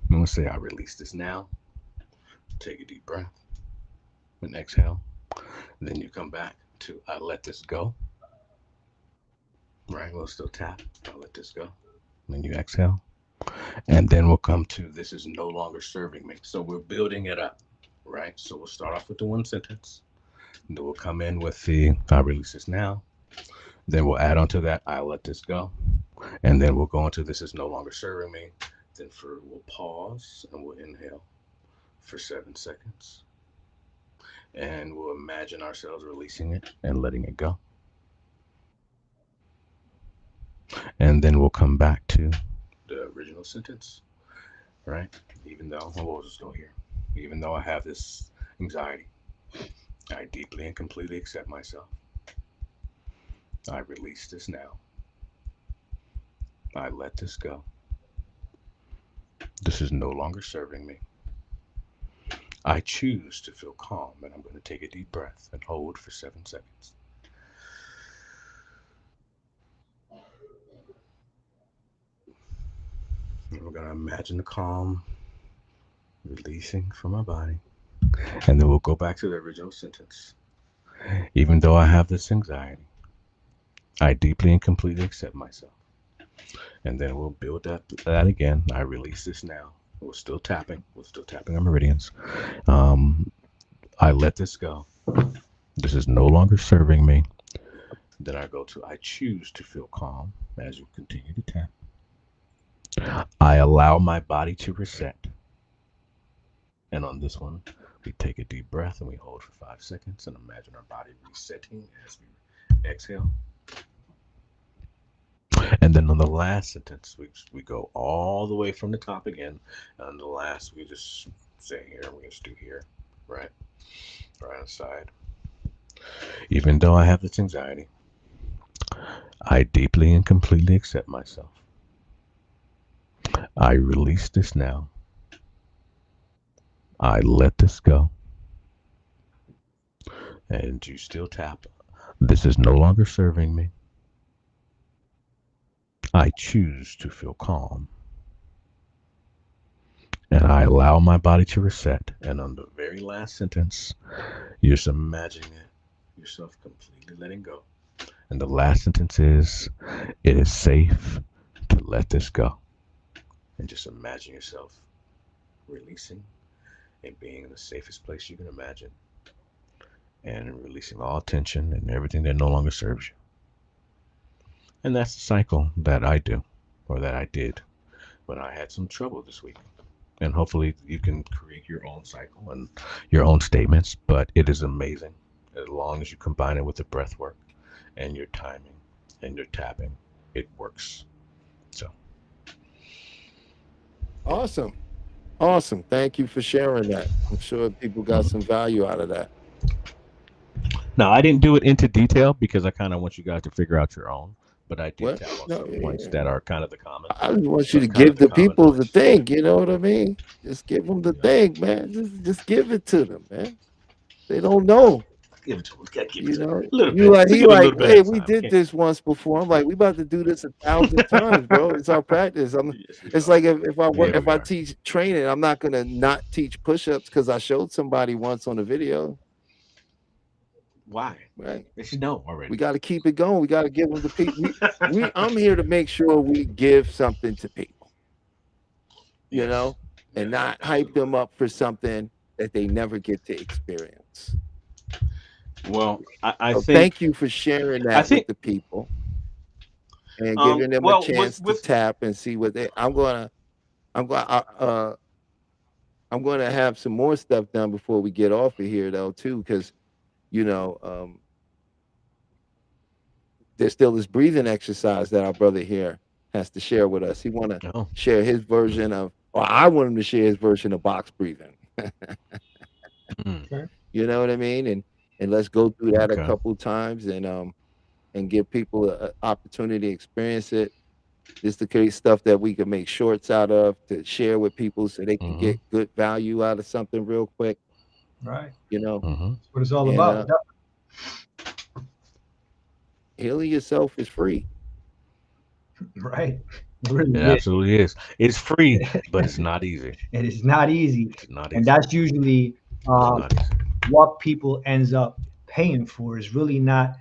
Speaker 4: And we'll say, I release this now. Take a deep breath and exhale. And then you come back to, I let this go. Right? We'll still tap. I let this go. And then you exhale. And then we'll come to, this is no longer serving me. So we're building it up. Right? So we'll start off with the one sentence. And then we'll come in with the, I release this now. Then we'll add on to that, I let this go. And then we'll go into, this is no longer serving me. Then we'll pause and we'll inhale for 7 seconds. And we'll imagine ourselves releasing it and letting it go. And then we'll come back to the original sentence, right? Even though, we'll just go here. Even though I have this anxiety, I deeply and completely accept myself. I release this now. I let this go. This is no longer serving me. I choose to feel calm, and I'm going to take a deep breath and hold for 7 seconds. And we're going to imagine the calm releasing from our body. And then we'll go back to the original sentence. Even though I have this anxiety, I deeply and completely accept myself. And then we'll build that again. I release this now. We're still tapping. We're still tapping our meridians. I let this go. This is no longer serving me. Then I go to, I choose to feel calm as you continue to tap. I allow my body to reset. And on this one, we take a deep breath and we hold for 5 seconds and imagine our body resetting as we exhale. And then on the last sentence, we go all the way from the top again. And on the last, we just say here, we just do here, right? Right on the side. Even though I have this anxiety, I deeply and completely accept myself. I release this now. I let this go. And you still tap. This is no longer serving me. I choose to feel calm. and I allow my body to reset. And on the very last sentence, you're just imagining yourself completely letting go. And the last sentence is, it is safe to let this go. And just imagine yourself releasing and being in the safest place you can imagine and releasing all tension and everything that no longer serves you. And that's the cycle that I do, or that I did when I had some trouble this week. And hopefully you can create your own cycle and your own statements, but it is amazing as long as you combine it with the breath work and your timing and your tapping, it works. So
Speaker 2: Awesome. Awesome. Thank you for sharing that. I'm sure people got some value out of that.
Speaker 4: now I didn't do it into detail because I kind of want you guys to figure out your own, but I did
Speaker 2: What?
Speaker 4: tap on
Speaker 2: No,
Speaker 4: some points that are kind of the common,
Speaker 2: I just want you
Speaker 4: the
Speaker 2: to
Speaker 4: kind of
Speaker 2: give
Speaker 4: the
Speaker 2: the
Speaker 4: common
Speaker 2: people the
Speaker 4: points.
Speaker 2: thing. You know what I mean? Just give them the
Speaker 4: Yeah,
Speaker 2: thing, man. Just give it to them, man. They don't know.
Speaker 4: give it to them. Gotta give it
Speaker 2: You
Speaker 4: to them
Speaker 2: know,
Speaker 4: a little
Speaker 2: you
Speaker 4: bit.
Speaker 2: like
Speaker 4: Let's
Speaker 2: he
Speaker 4: give it a
Speaker 2: like,
Speaker 4: little bit
Speaker 2: hey,
Speaker 4: at a
Speaker 2: we
Speaker 4: time.
Speaker 2: did
Speaker 4: Okay.
Speaker 2: this once before. I'm like, we about to do this 1,000 times, bro. It's our practice.
Speaker 4: Yes, we
Speaker 2: It's
Speaker 4: are.
Speaker 2: like if I work
Speaker 4: Yeah,
Speaker 2: if
Speaker 4: we
Speaker 2: I
Speaker 4: are.
Speaker 2: teach training, I'm not gonna not teach push-ups because I showed somebody once on a video,
Speaker 4: Why?
Speaker 2: right?
Speaker 4: They should know
Speaker 2: We
Speaker 4: already.
Speaker 2: got to keep it going. We got to give them the people. I'm here to make sure we give something to people, you
Speaker 4: Yes.
Speaker 2: know, and
Speaker 4: Yes.
Speaker 2: not hype
Speaker 4: Absolutely.
Speaker 2: them up for something that they never get to experience.
Speaker 4: Well, I
Speaker 2: So
Speaker 4: think
Speaker 2: thank you for sharing
Speaker 4: I
Speaker 2: that with
Speaker 4: think
Speaker 2: the people and giving them a
Speaker 4: well with
Speaker 2: chance to tap and see what they. I'm going. I'm going to have some more stuff done before we get off of here, though, too, because you know, there's still this breathing exercise that our brother here has to share with us. He want to
Speaker 4: oh.
Speaker 2: share his version of, or I want him to share his version of box breathing.
Speaker 4: Mm,
Speaker 3: Okay.
Speaker 2: You know what I mean? And let's go through that a
Speaker 4: okay.
Speaker 2: couple times and give people a opportunity to experience it. This the case stuff that we can make shorts out of to share with people so they can
Speaker 4: Mm-hmm.
Speaker 2: get good value out of something real quick,
Speaker 3: Right.
Speaker 2: you know.
Speaker 4: Mm-hmm.
Speaker 3: That's what it's all
Speaker 2: And
Speaker 3: about.
Speaker 2: healing yourself is free.
Speaker 3: Right. It really
Speaker 4: It
Speaker 3: is.
Speaker 4: absolutely is. It's free, but it's not easy.
Speaker 3: It is not easy.
Speaker 4: It's not
Speaker 3: And
Speaker 4: easy.
Speaker 3: that's usually
Speaker 4: It's
Speaker 3: uh,
Speaker 4: not easy.
Speaker 3: what people ends up paying for is really not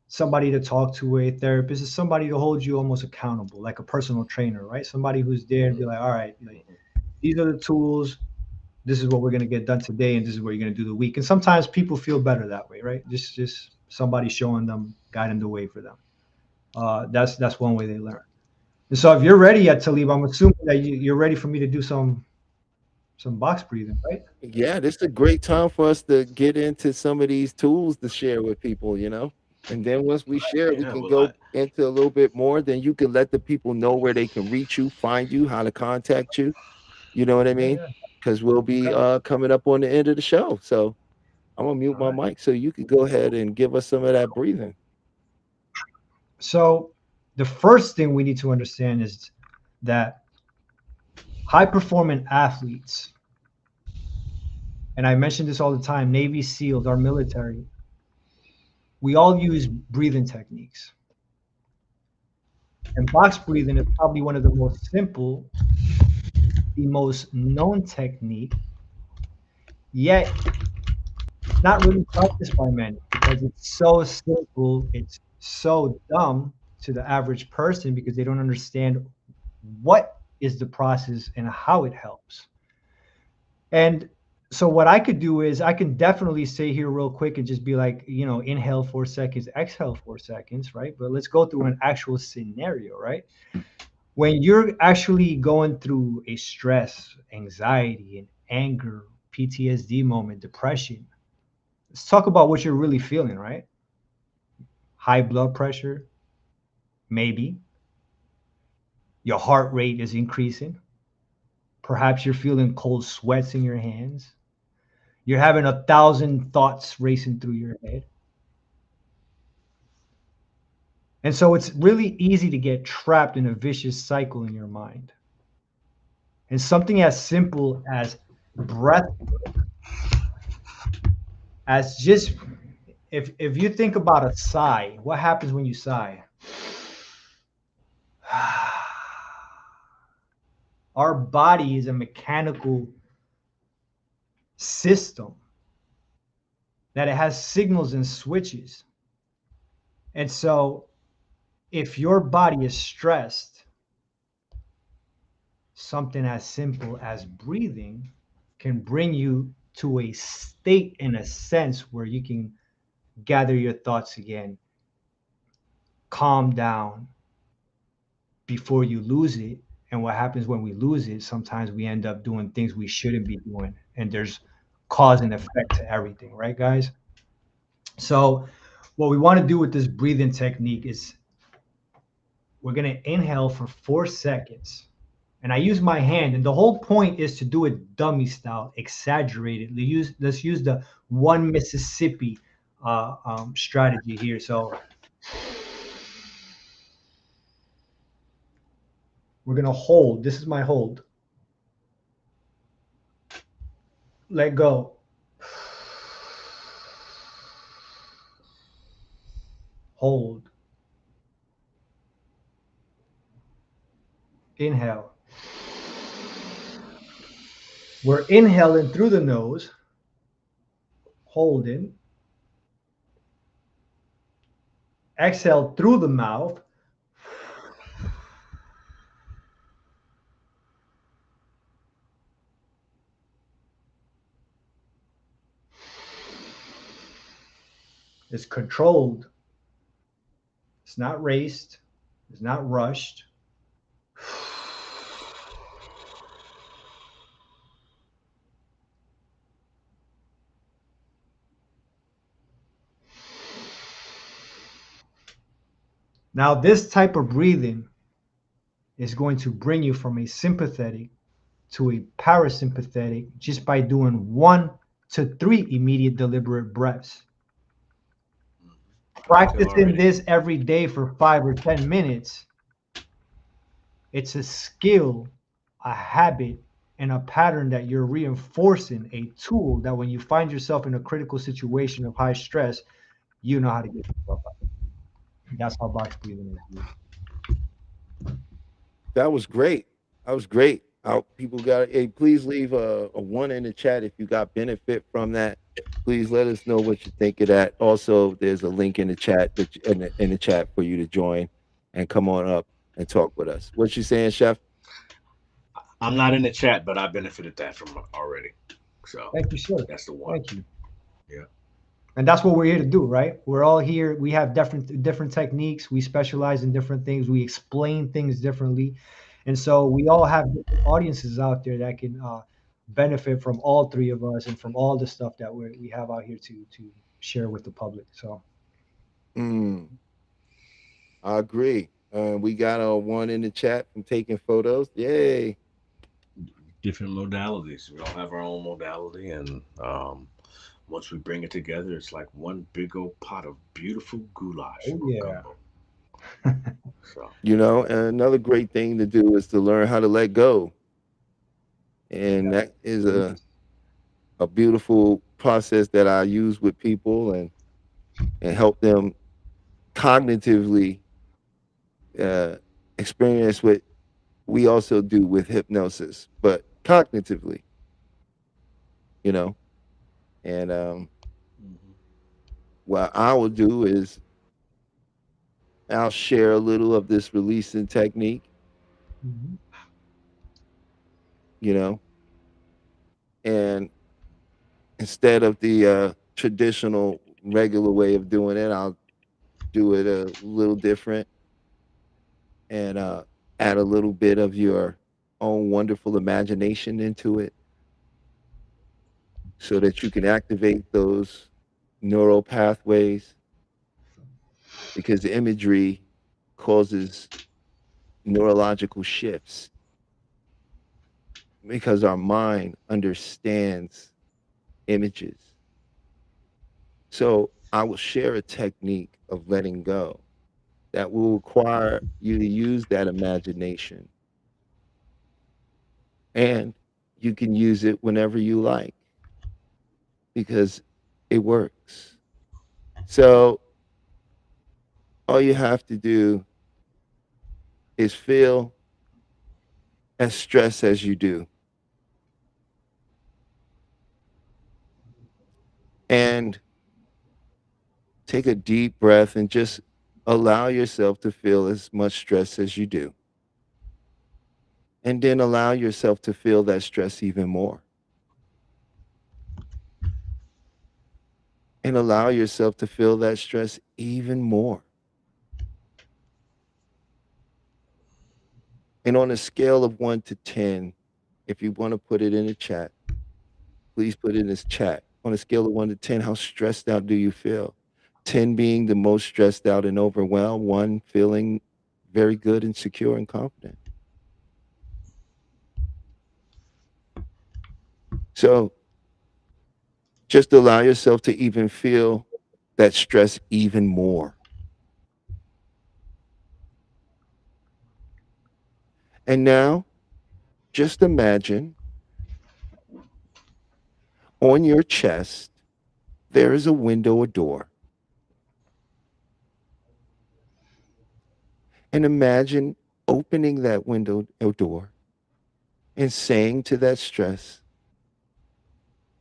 Speaker 3: somebody to talk to, a therapist. Is somebody to hold you almost accountable, like a personal trainer, right? Somebody who's there and be like, all right, like, these are the tools. This is what we're gonna get done today, and this is what you're gonna do the week. And sometimes people feel better that way, right? Just somebody showing them, guiding the way for them. That's one way they learn. And so if you're ready yet, Talib, I'm assuming that you're ready for me to do some box breathing, right?
Speaker 2: Yeah, this is a great time for us to get into some of these tools to share with people, you know. And then once we share, we
Speaker 4: Yeah.
Speaker 2: can
Speaker 4: Well, I.
Speaker 2: go into a little bit more. Then you can let the people know where they can reach you, find you, how to contact you. You know what I
Speaker 3: Yeah,
Speaker 2: mean?
Speaker 3: yeah.
Speaker 2: Because we'll be
Speaker 3: Okay.
Speaker 2: coming up on the end of the show. So I'm gonna mute
Speaker 3: All
Speaker 2: my
Speaker 3: right.
Speaker 2: mic so you could go ahead and give us some of that breathing.
Speaker 3: So the first thing we need to understand is that high performing athletes, and I mention this all the time, Navy SEALs, our military, we all use breathing techniques. And box breathing is probably one of the most simple, the most known technique, yet not really practiced by many because it's so simple, it's so dumb to the average person because they don't understand what is the process and how it helps. And so what I could do is I can definitely say here real quick and just be like, inhale 4 seconds, exhale 4 seconds, right? But let's go through an actual scenario, right? When you're actually going through a stress, anxiety, and anger, PTSD moment, depression, let's talk about what you're really feeling, right? High blood pressure, maybe. Your heart rate is increasing. Perhaps you're feeling cold sweats in your hands. You're having 1,000 thoughts racing through your head. And so it's really easy to get trapped in a vicious cycle in your mind. And something as simple as breath, as just if you think about a sigh, what happens when you sigh? Our body is a mechanical system that it has signals and switches. And so if your body is stressed, something as simple as breathing can bring you to a state, in a sense, where you can gather your thoughts again, calm down before you lose it. And what happens when we lose it, sometimes we end up doing things we shouldn't be doing. And there's cause and effect to everything, right, guys? So, what we want to do with this breathing technique is we're going to inhale for 4 seconds. And I use my hand, and the whole point is to do it dummy style, exaggerated. Let's use the one Mississippi strategy here. So we're gonna hold. This is my hold. Let go. Hold. Inhale. We're inhaling through the nose, holding. Exhale through the mouth. It's controlled. It's not raced. It's not rushed. Now, this type of breathing is going to bring you from a sympathetic to a parasympathetic just by doing 1 to 3 immediate deliberate breaths. Practicing this every day for 5 or 10 minutes, it's a skill, a habit, and a pattern that you're reinforcing, a tool that when you find yourself in a critical situation of high stress, you know how to get yourself out. That's how box breathing is.
Speaker 2: That was great. That was great. People got. Hey, please leave a one in the chat if you got benefit from that. Please let us know what you think of that. Also, there's a link in the chat in the chat for you to join and come on up and talk with us. What you saying, Chef?
Speaker 4: I'm not in the chat, but I benefited that from already. So
Speaker 3: Thank you, sir.
Speaker 4: That's the one.
Speaker 3: Thank you.
Speaker 4: Yeah.
Speaker 3: And that's what we're here to do, right? We're all here. We have different techniques. We specialize in different things. We explain things differently. And so we all have audiences out there that can benefit from all three of us and from all the stuff that we have out here to share with the public. So
Speaker 2: I agree. We got a one in the chat from taking photos. Yay.
Speaker 4: Different modalities. We all have our own modality, and once we bring it together, it's like one big old pot of beautiful goulash.
Speaker 3: Oh, yeah.
Speaker 2: So. And another great thing to do is to learn how to let go. And that is a beautiful process that I use with people and help them cognitively experience what we also do with hypnosis, but cognitively, and what I will do is I'll share a little of this releasing technique, and instead of the traditional regular way of doing it, I'll do it a little different and add a little bit of your own wonderful imagination into it so that you can activate those neural pathways, because the imagery causes neurological shifts because our mind understands images. So I will share a technique of letting go that will require you to use that imagination. And you can use it whenever you like because it works. So all you have to do is feel as stressed as you do. And take a deep breath and just allow yourself to feel as much stress as you do. And then allow yourself to feel that stress even more. And allow yourself to feel that stress even more. And on a scale of 1 to 10, if you want to put it in the chat, please put it in this chat. On a scale of 1 to 10, how stressed out do you feel? 10 being the most stressed out and overwhelmed, 1 feeling very good and secure and confident. So just allow yourself to even feel that stress even more. And now, just imagine on your chest, there is a window or door. And imagine opening that window or door and saying to that stress,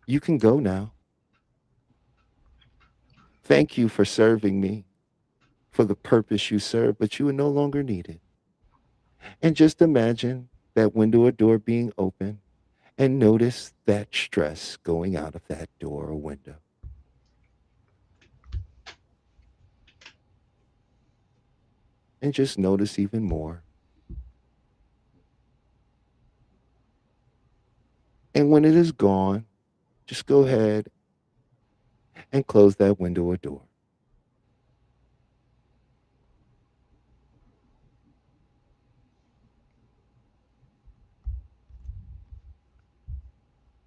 Speaker 2: you can go now. Thank you for serving me for the purpose you serve, but you are no longer needed. And just imagine that window or door being open and notice that stress going out of that door or window. And just notice even more. And when it is gone, just go ahead and close that window or door.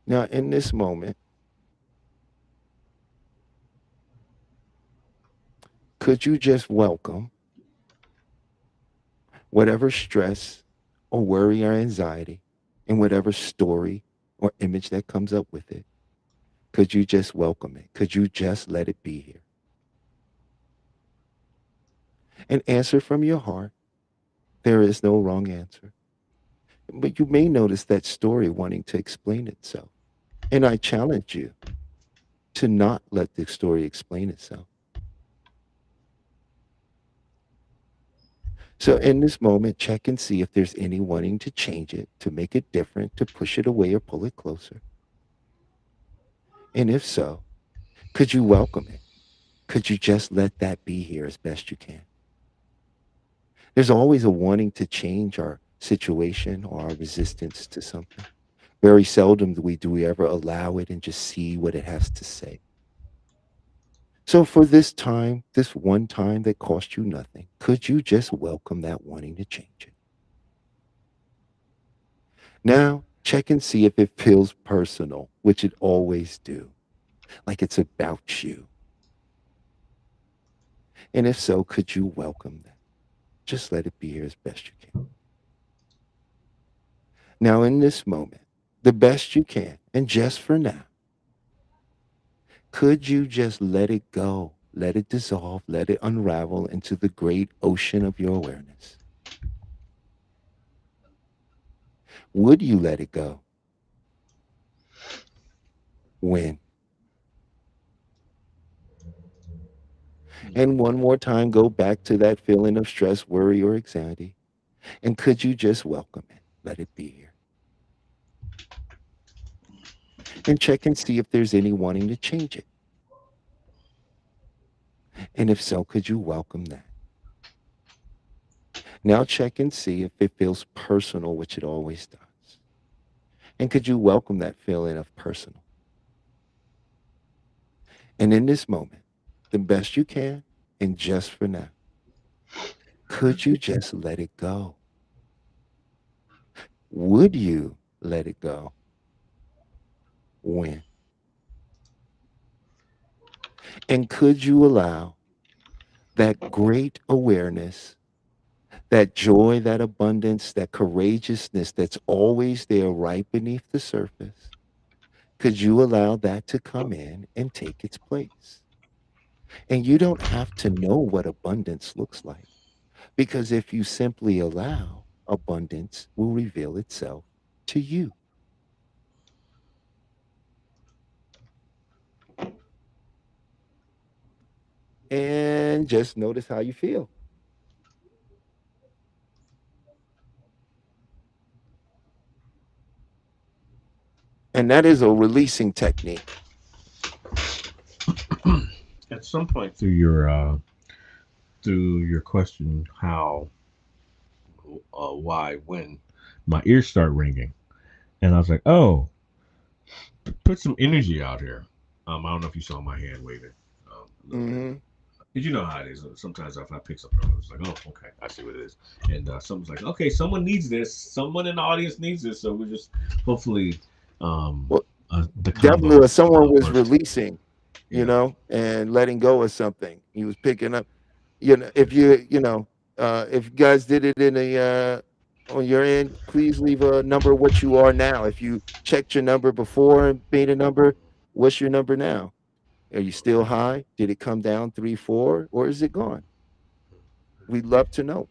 Speaker 2: Now, in this moment, could you just welcome whatever stress or worry or anxiety and whatever story or image that comes up with it? Could you just welcome it? Could you just let it be here? And answer from your heart. There is no wrong answer. But you may notice that story wanting to explain itself. And I challenge you to not let the story explain itself. So in this moment, check and see if there's any wanting to change it, to make it different, to push it away or pull it closer. And if so, could you welcome it? Could you just let that be here as best you can? There's always a wanting to change our situation or our resistance to something. Very seldom do we ever allow it and just see what it has to say. So for this time, this one time that cost you nothing, could you just welcome that wanting to change it? Now, check and see if it feels personal, which it always do, like it's about you. And if so, could you welcome that? Just let it be here as best you can. Now, in this moment, the best you can, and just for now, could you just let it go, let it dissolve, let it unravel into the great ocean of your awareness? Would you let it go? When? And one more time, go back to that feeling of stress, worry, or anxiety. And could you just welcome it? Let it be here. And check and see if there's any wanting to change it. And if so, could you welcome that? Now check and see if it feels personal, which it always does. And could you welcome that feeling of personal? And in this moment, the best you can, and just for now, could you just let it go? Would you let it go? When? And could you allow that great awareness, that joy, that abundance, that courageousness that's always there right beneath the surface, could you allow that to come in and take its place? And you don't have to know what abundance looks like, because if you simply allow, abundance will reveal itself to you. And just notice how you feel. And that is a releasing technique.
Speaker 4: At some point through your question, how, why, when, my ears start ringing, and I was like, oh, put some energy out here. I don't know if you saw my hand waving a little bit.
Speaker 2: Hmm.
Speaker 4: Did you know how it is? Sometimes if I pick something up, it's like, oh, okay, I see what it is. And someone's like, okay, someone needs this. Someone in the audience needs this. So we're just hopefully um,
Speaker 2: Well,
Speaker 4: the
Speaker 2: definitely,
Speaker 4: combo
Speaker 2: someone was
Speaker 4: works.
Speaker 2: releasing,
Speaker 4: Yeah.
Speaker 2: and letting go of something. He was picking up. If if you guys did it in a on your end, please leave a number what you are now. If you checked your number before and made a number, what's your number now? Are you still high? Did it come down 3, 4, or is it gone? We'd love to know.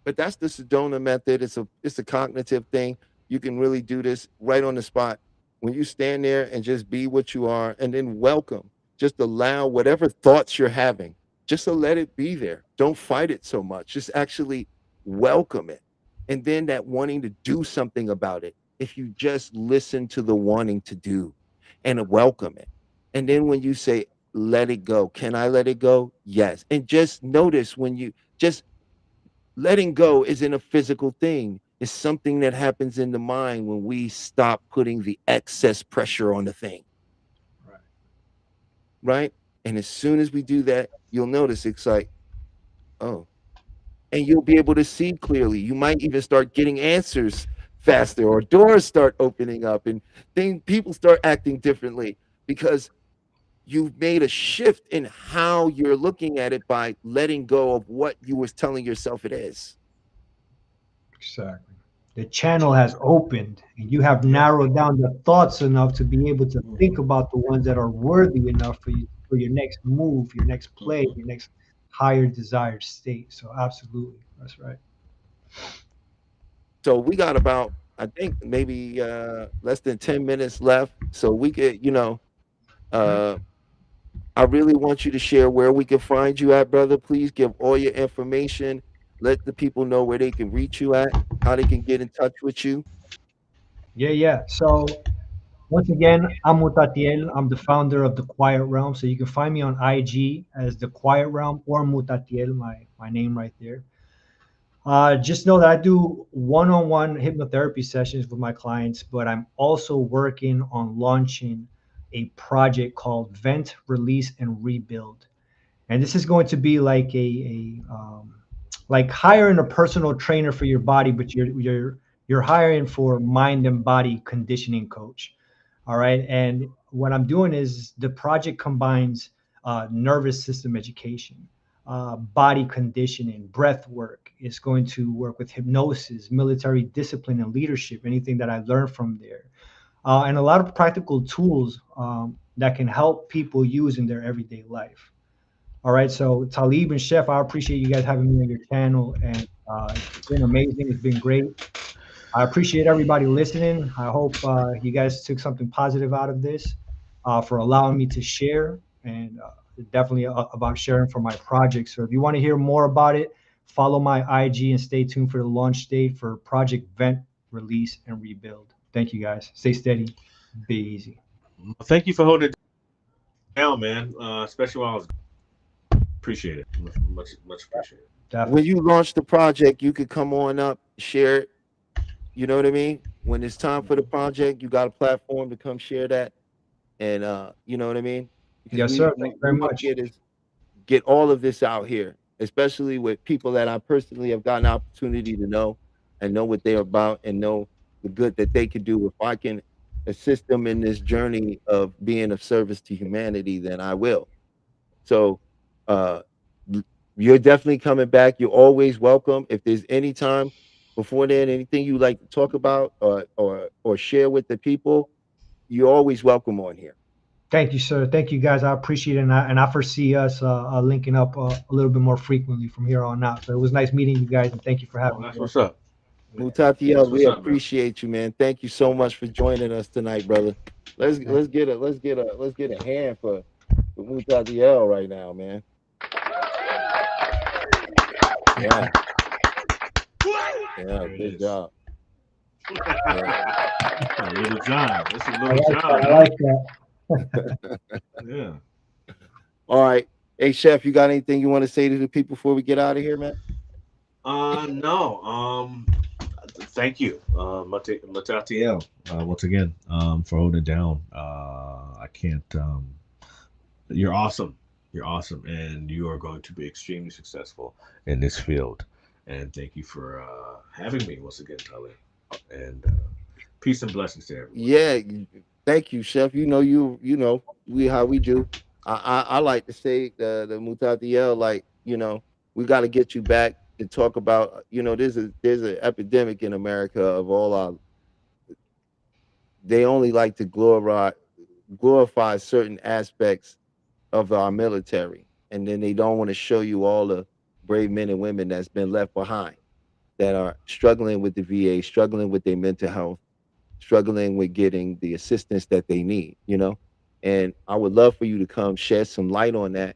Speaker 2: But that's the Sedona method. It's a cognitive thing. You can really do this right on the spot. When you stand there and just be what you are and then welcome, just allow whatever thoughts you're having, just to let it be there. Don't fight it so much. Just actually welcome it. And then that wanting to do something about it. If you just listen to the wanting to do and welcome it. And then when you say, let it go, can I let it go? Yes. And just notice when you just letting go isn't a physical thing. It's something that happens in the mind when we stop putting the excess pressure on the thing,
Speaker 3: Right.
Speaker 2: right? And as soon as we do that, you'll notice it's like, oh, and you'll be able to see clearly. You might even start getting answers faster, or doors start opening up, and people start acting differently because you've made a shift in how you're looking at it by letting go of what you was telling yourself it is.
Speaker 3: Exactly. The channel has opened, and you have
Speaker 4: Yep.
Speaker 3: narrowed down the thoughts enough to be able to think about the ones that are worthy enough for you for your next move, your next play,
Speaker 4: Mm-hmm.
Speaker 3: your next higher desired state. So absolutely, that's right.
Speaker 2: So we got about, I think, maybe less than 10 minutes left. So we could, uh I really want you to share where we can find you at, brother. Please give all your information. Let the people know where they can reach you at, how they can get in touch with you.
Speaker 3: Yeah, yeah. So once again, I'm Mutatiel. I'm the founder of the Quiet Realm. So you can find me on IG as the Quiet Realm or Mutatiel, my name right there. Just know that I do one-on-one hypnotherapy sessions with my clients, but I'm also working on launching a project called Vent, Release, and Rebuild. And this is going to be like like hiring a personal trainer for your body, but you're hiring for mind and body conditioning coach. All right. And what I'm doing is the project combines nervous system education, body conditioning, breath work. It's going to work with hypnosis, military discipline, and leadership, anything that I learned from there. And a lot of practical tools that can help people use in their everyday life. All right. So, Talib and Chef, I appreciate you guys having me on your channel. And it's been amazing. It's been great. I appreciate everybody listening. I hope you guys took something positive out of this for allowing me to share and definitely about sharing for my project. So if you want to hear more about it, follow my IG and stay tuned for the launch date for Project Vent, Release, and Rebuild. Thank you guys. Stay steady. Be easy.
Speaker 4: Thank you for holding it down, man. Especially while I was appreciate it. Much appreciated.
Speaker 2: When
Speaker 3: Definitely.
Speaker 2: you launch the project, you could come on up, share it. You know what I mean? When it's time for the project, you got a platform to come share that. And you know what I mean? Because
Speaker 3: Yes,
Speaker 2: we
Speaker 3: sir.
Speaker 2: we,
Speaker 3: Thank you
Speaker 2: we
Speaker 3: very
Speaker 2: want to
Speaker 3: much.
Speaker 2: get all of this out here, especially with people that I personally have gotten opportunity to know and know what they're about and know the good that they could do. If I can assist them in this journey of being of service to humanity, then I will. So uh l- you're definitely coming back. You're always welcome. If there's any time before then, anything you like to talk about or share with the people, you're always welcome on here.
Speaker 3: Thank you, sir. Thank you, guys. I appreciate it, and I foresee us linking up a little bit more frequently from here on out. So it was nice meeting you guys, and thank you for having me.
Speaker 4: That's what's up.
Speaker 2: Mutatiel, we
Speaker 4: what's up, man.
Speaker 2: appreciate you, man. Thank you so much for joining us tonight, brother. Let's get a hand for Mutatiel right now, man. Yeah. Yeah,
Speaker 4: There it
Speaker 2: good
Speaker 4: is.
Speaker 2: job.
Speaker 4: Little John. That's a
Speaker 3: I
Speaker 4: little
Speaker 3: like that.
Speaker 4: John.
Speaker 3: I like that.
Speaker 4: Yeah.
Speaker 2: All right. Hey, Chef, you got anything you want to say to the people before we get out of here, man?
Speaker 4: No. Thank you, Matatiel, once again, for holding it down. I can't. You're awesome. You're awesome, and you are going to be extremely successful in this field. And thank you for having me once again, Tully. And peace and blessings to everyone.
Speaker 2: Yeah, thank you, Chef. We how we do. I like to say the Mutatiel, like, we got to get you back and talk about, there's an epidemic in America of all our. They only like to glorify certain aspects of our military, and then they don't want to show you all the brave men and women that's been left behind, that are struggling with the VA, struggling with their mental health, struggling with getting the assistance that they need, and I would love for you to come shed some light on that,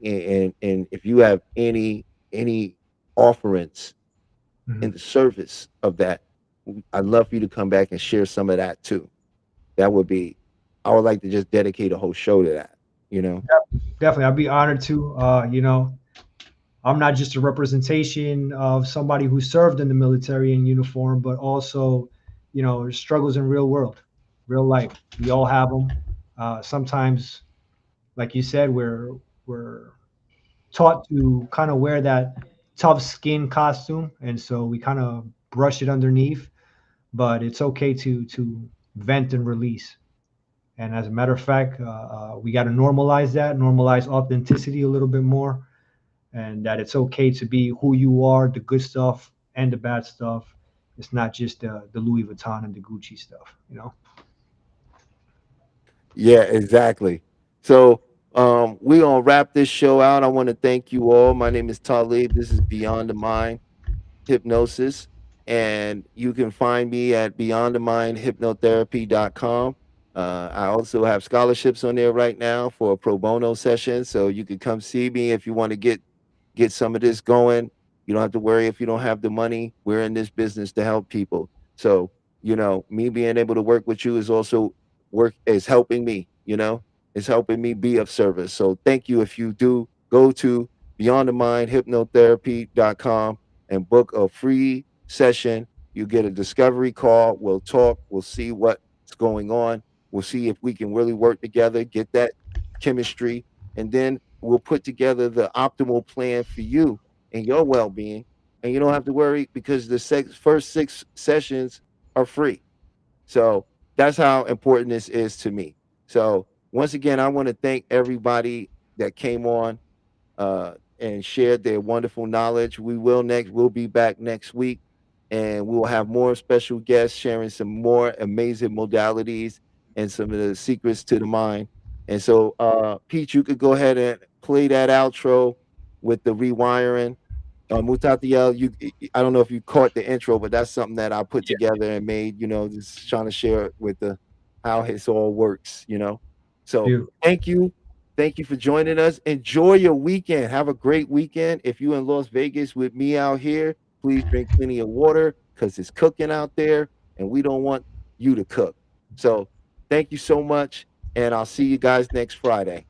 Speaker 2: and if you have any offerings in the service of that, I'd love for you to come back and share some of that too. I would like to just dedicate a whole show to that.
Speaker 3: Definitely, I'd be honored to. I'm not just a representation of somebody who served in the military in uniform, but also, struggles in real world, real life. We all have them. Sometimes, like you said, we're taught to kind of wear that tough skin costume, and so we kind of brush it underneath. But it's okay to vent and release. And as a matter of fact, we got to normalize authenticity a little bit more, and that it's okay to be who you are, the good stuff and the bad stuff. It's not just the Louis Vuitton and the Gucci stuff.
Speaker 2: Yeah, exactly. So we're gonna wrap this show out. I want to thank you all. My name is Talib. This is Beyond the Mind Hypnosis, and you can find me at beyondthemindhypnotherapy.com. I also have scholarships on there right now for a pro bono session, so you can come see me if you want to get some of this going. You don't have to worry if you don't have the money. We're in this business to help people. So, me being able to work with you is helping me, it's helping me be of service. So thank you. If you do, go to beyondthemindhypnotherapy.com and book a free session. You get a discovery call. We'll talk. We'll see what's going on. We'll see if we can really work together, get that chemistry, and then we'll put together the optimal plan for you and your well-being. And you don't have to worry, because the first 6 sessions are free. So that's how important this is to me. So once again, I want to thank everybody that came on and shared their wonderful knowledge. We'll be back next week, and we'll have more special guests sharing some more amazing modalities and some of the secrets to the mind. And so, Pete, you could go ahead and play that outro with the rewiring. Mutatiel, I don't know if you caught the intro, but that's something that I put together and made, just trying to share it with how it all works, So thank you for joining us. Enjoy your weekend. Have a great weekend. If you're in Las Vegas with me out here, please drink plenty of water, because it's cooking out there and we don't want you to cook. So thank you so much, and I'll see you guys next Friday.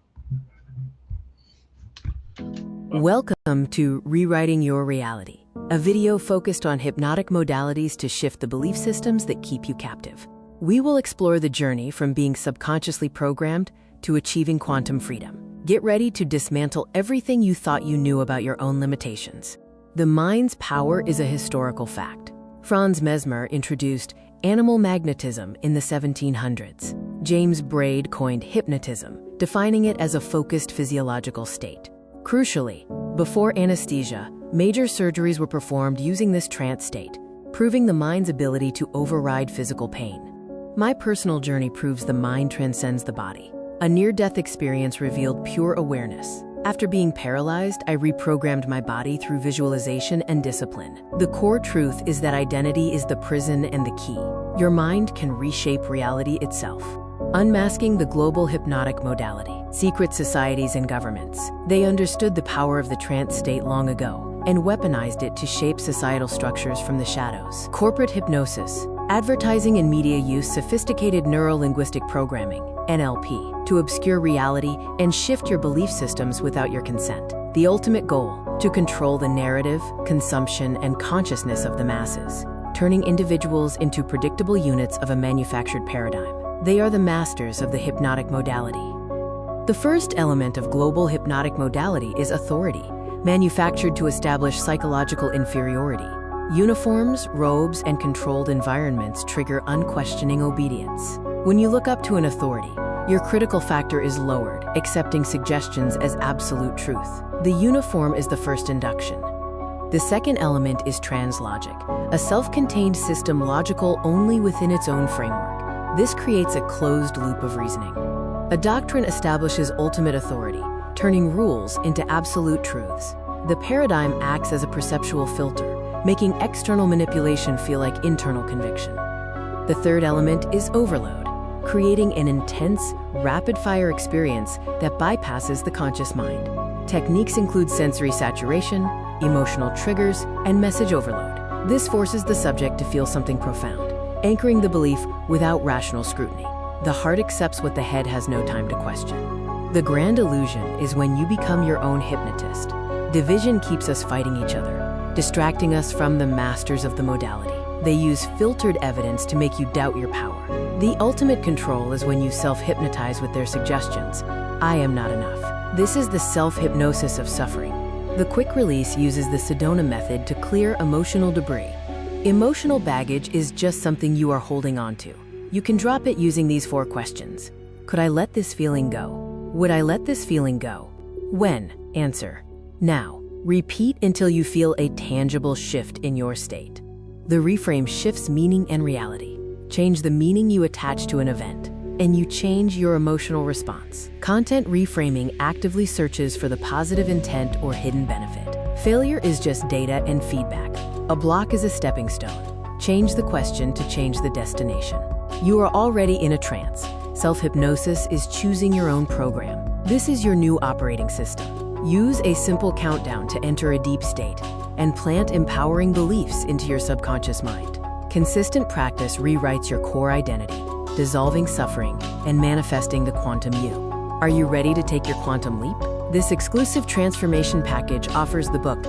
Speaker 1: Welcome to Rewriting Your Reality, a video focused on hypnotic modalities to shift the belief systems that keep you captive. We will explore the journey from being subconsciously programmed to achieving quantum freedom. Get ready to dismantle everything you thought you knew about your own limitations. The mind's power is a historical fact. Franz Mesmer introduced animal magnetism in the 1700s. James Braid coined hypnotism, defining it as a focused physiological state. Crucially, before anesthesia, major surgeries were performed using this trance state, proving the mind's ability to override physical pain. My personal journey proves the mind transcends the body. A near-death experience revealed pure awareness. After being paralyzed, I reprogrammed my body through visualization and discipline. The core truth is that identity is the prison and the key. Your mind can reshape reality itself. Unmasking the global hypnotic modality. Secret societies and governments. They understood the power of the trance state long ago and weaponized it to shape societal structures from the shadows. Corporate hypnosis. Advertising and media use sophisticated neuro-linguistic programming, NLP, to obscure reality and shift your belief systems without your consent. The ultimate goal, to control the narrative, consumption, and consciousness of the masses, turning individuals into predictable units of a manufactured paradigm. They are the masters of the hypnotic modality. The first element of global hypnotic modality is authority, manufactured to establish psychological inferiority. Uniforms, robes, and controlled environments trigger unquestioning obedience. When you look up to an authority, your critical factor is lowered, accepting suggestions as absolute truth. The uniform is the first induction. The second element is translogic, a self-contained system logical only within its own framework. This creates a closed loop of reasoning. A doctrine establishes ultimate authority, turning rules into absolute truths. The paradigm acts as a perceptual filter, making external manipulation feel like internal conviction. The third element is overload, creating an intense, rapid-fire experience that bypasses the conscious mind. Techniques include sensory saturation, emotional triggers, and message overload. This forces the subject to feel something profound, anchoring the belief without rational scrutiny. The heart accepts what the head has no time to question. The grand illusion is when you become your own hypnotist. Division keeps us fighting each other, distracting us from the masters of the modality. They use filtered evidence to make you doubt your power. The ultimate control is when you self-hypnotize with their suggestions. I am not enough. This is the self-hypnosis of suffering. The quick release uses the Sedona method to clear emotional debris. Emotional baggage is just something you are holding on to. You can drop it using these 4 questions. Could I let this feeling go? Would I let this feeling go? When? Answer: now. Repeat until you feel a tangible shift in your state. The reframe shifts meaning and reality. Change the meaning you attach to an event, and you change your emotional response. Content reframing actively searches for the positive intent or hidden benefit. Failure is just data and feedback. A block is a stepping stone. Change the question to change the destination. You are already in a trance. Self-hypnosis is choosing your own program. This is your new operating system. Use a simple countdown to enter a deep state and plant empowering beliefs into your subconscious mind. Consistent practice rewrites your core identity, dissolving suffering and manifesting the quantum you. Are you ready to take your quantum leap? This exclusive transformation package offers the book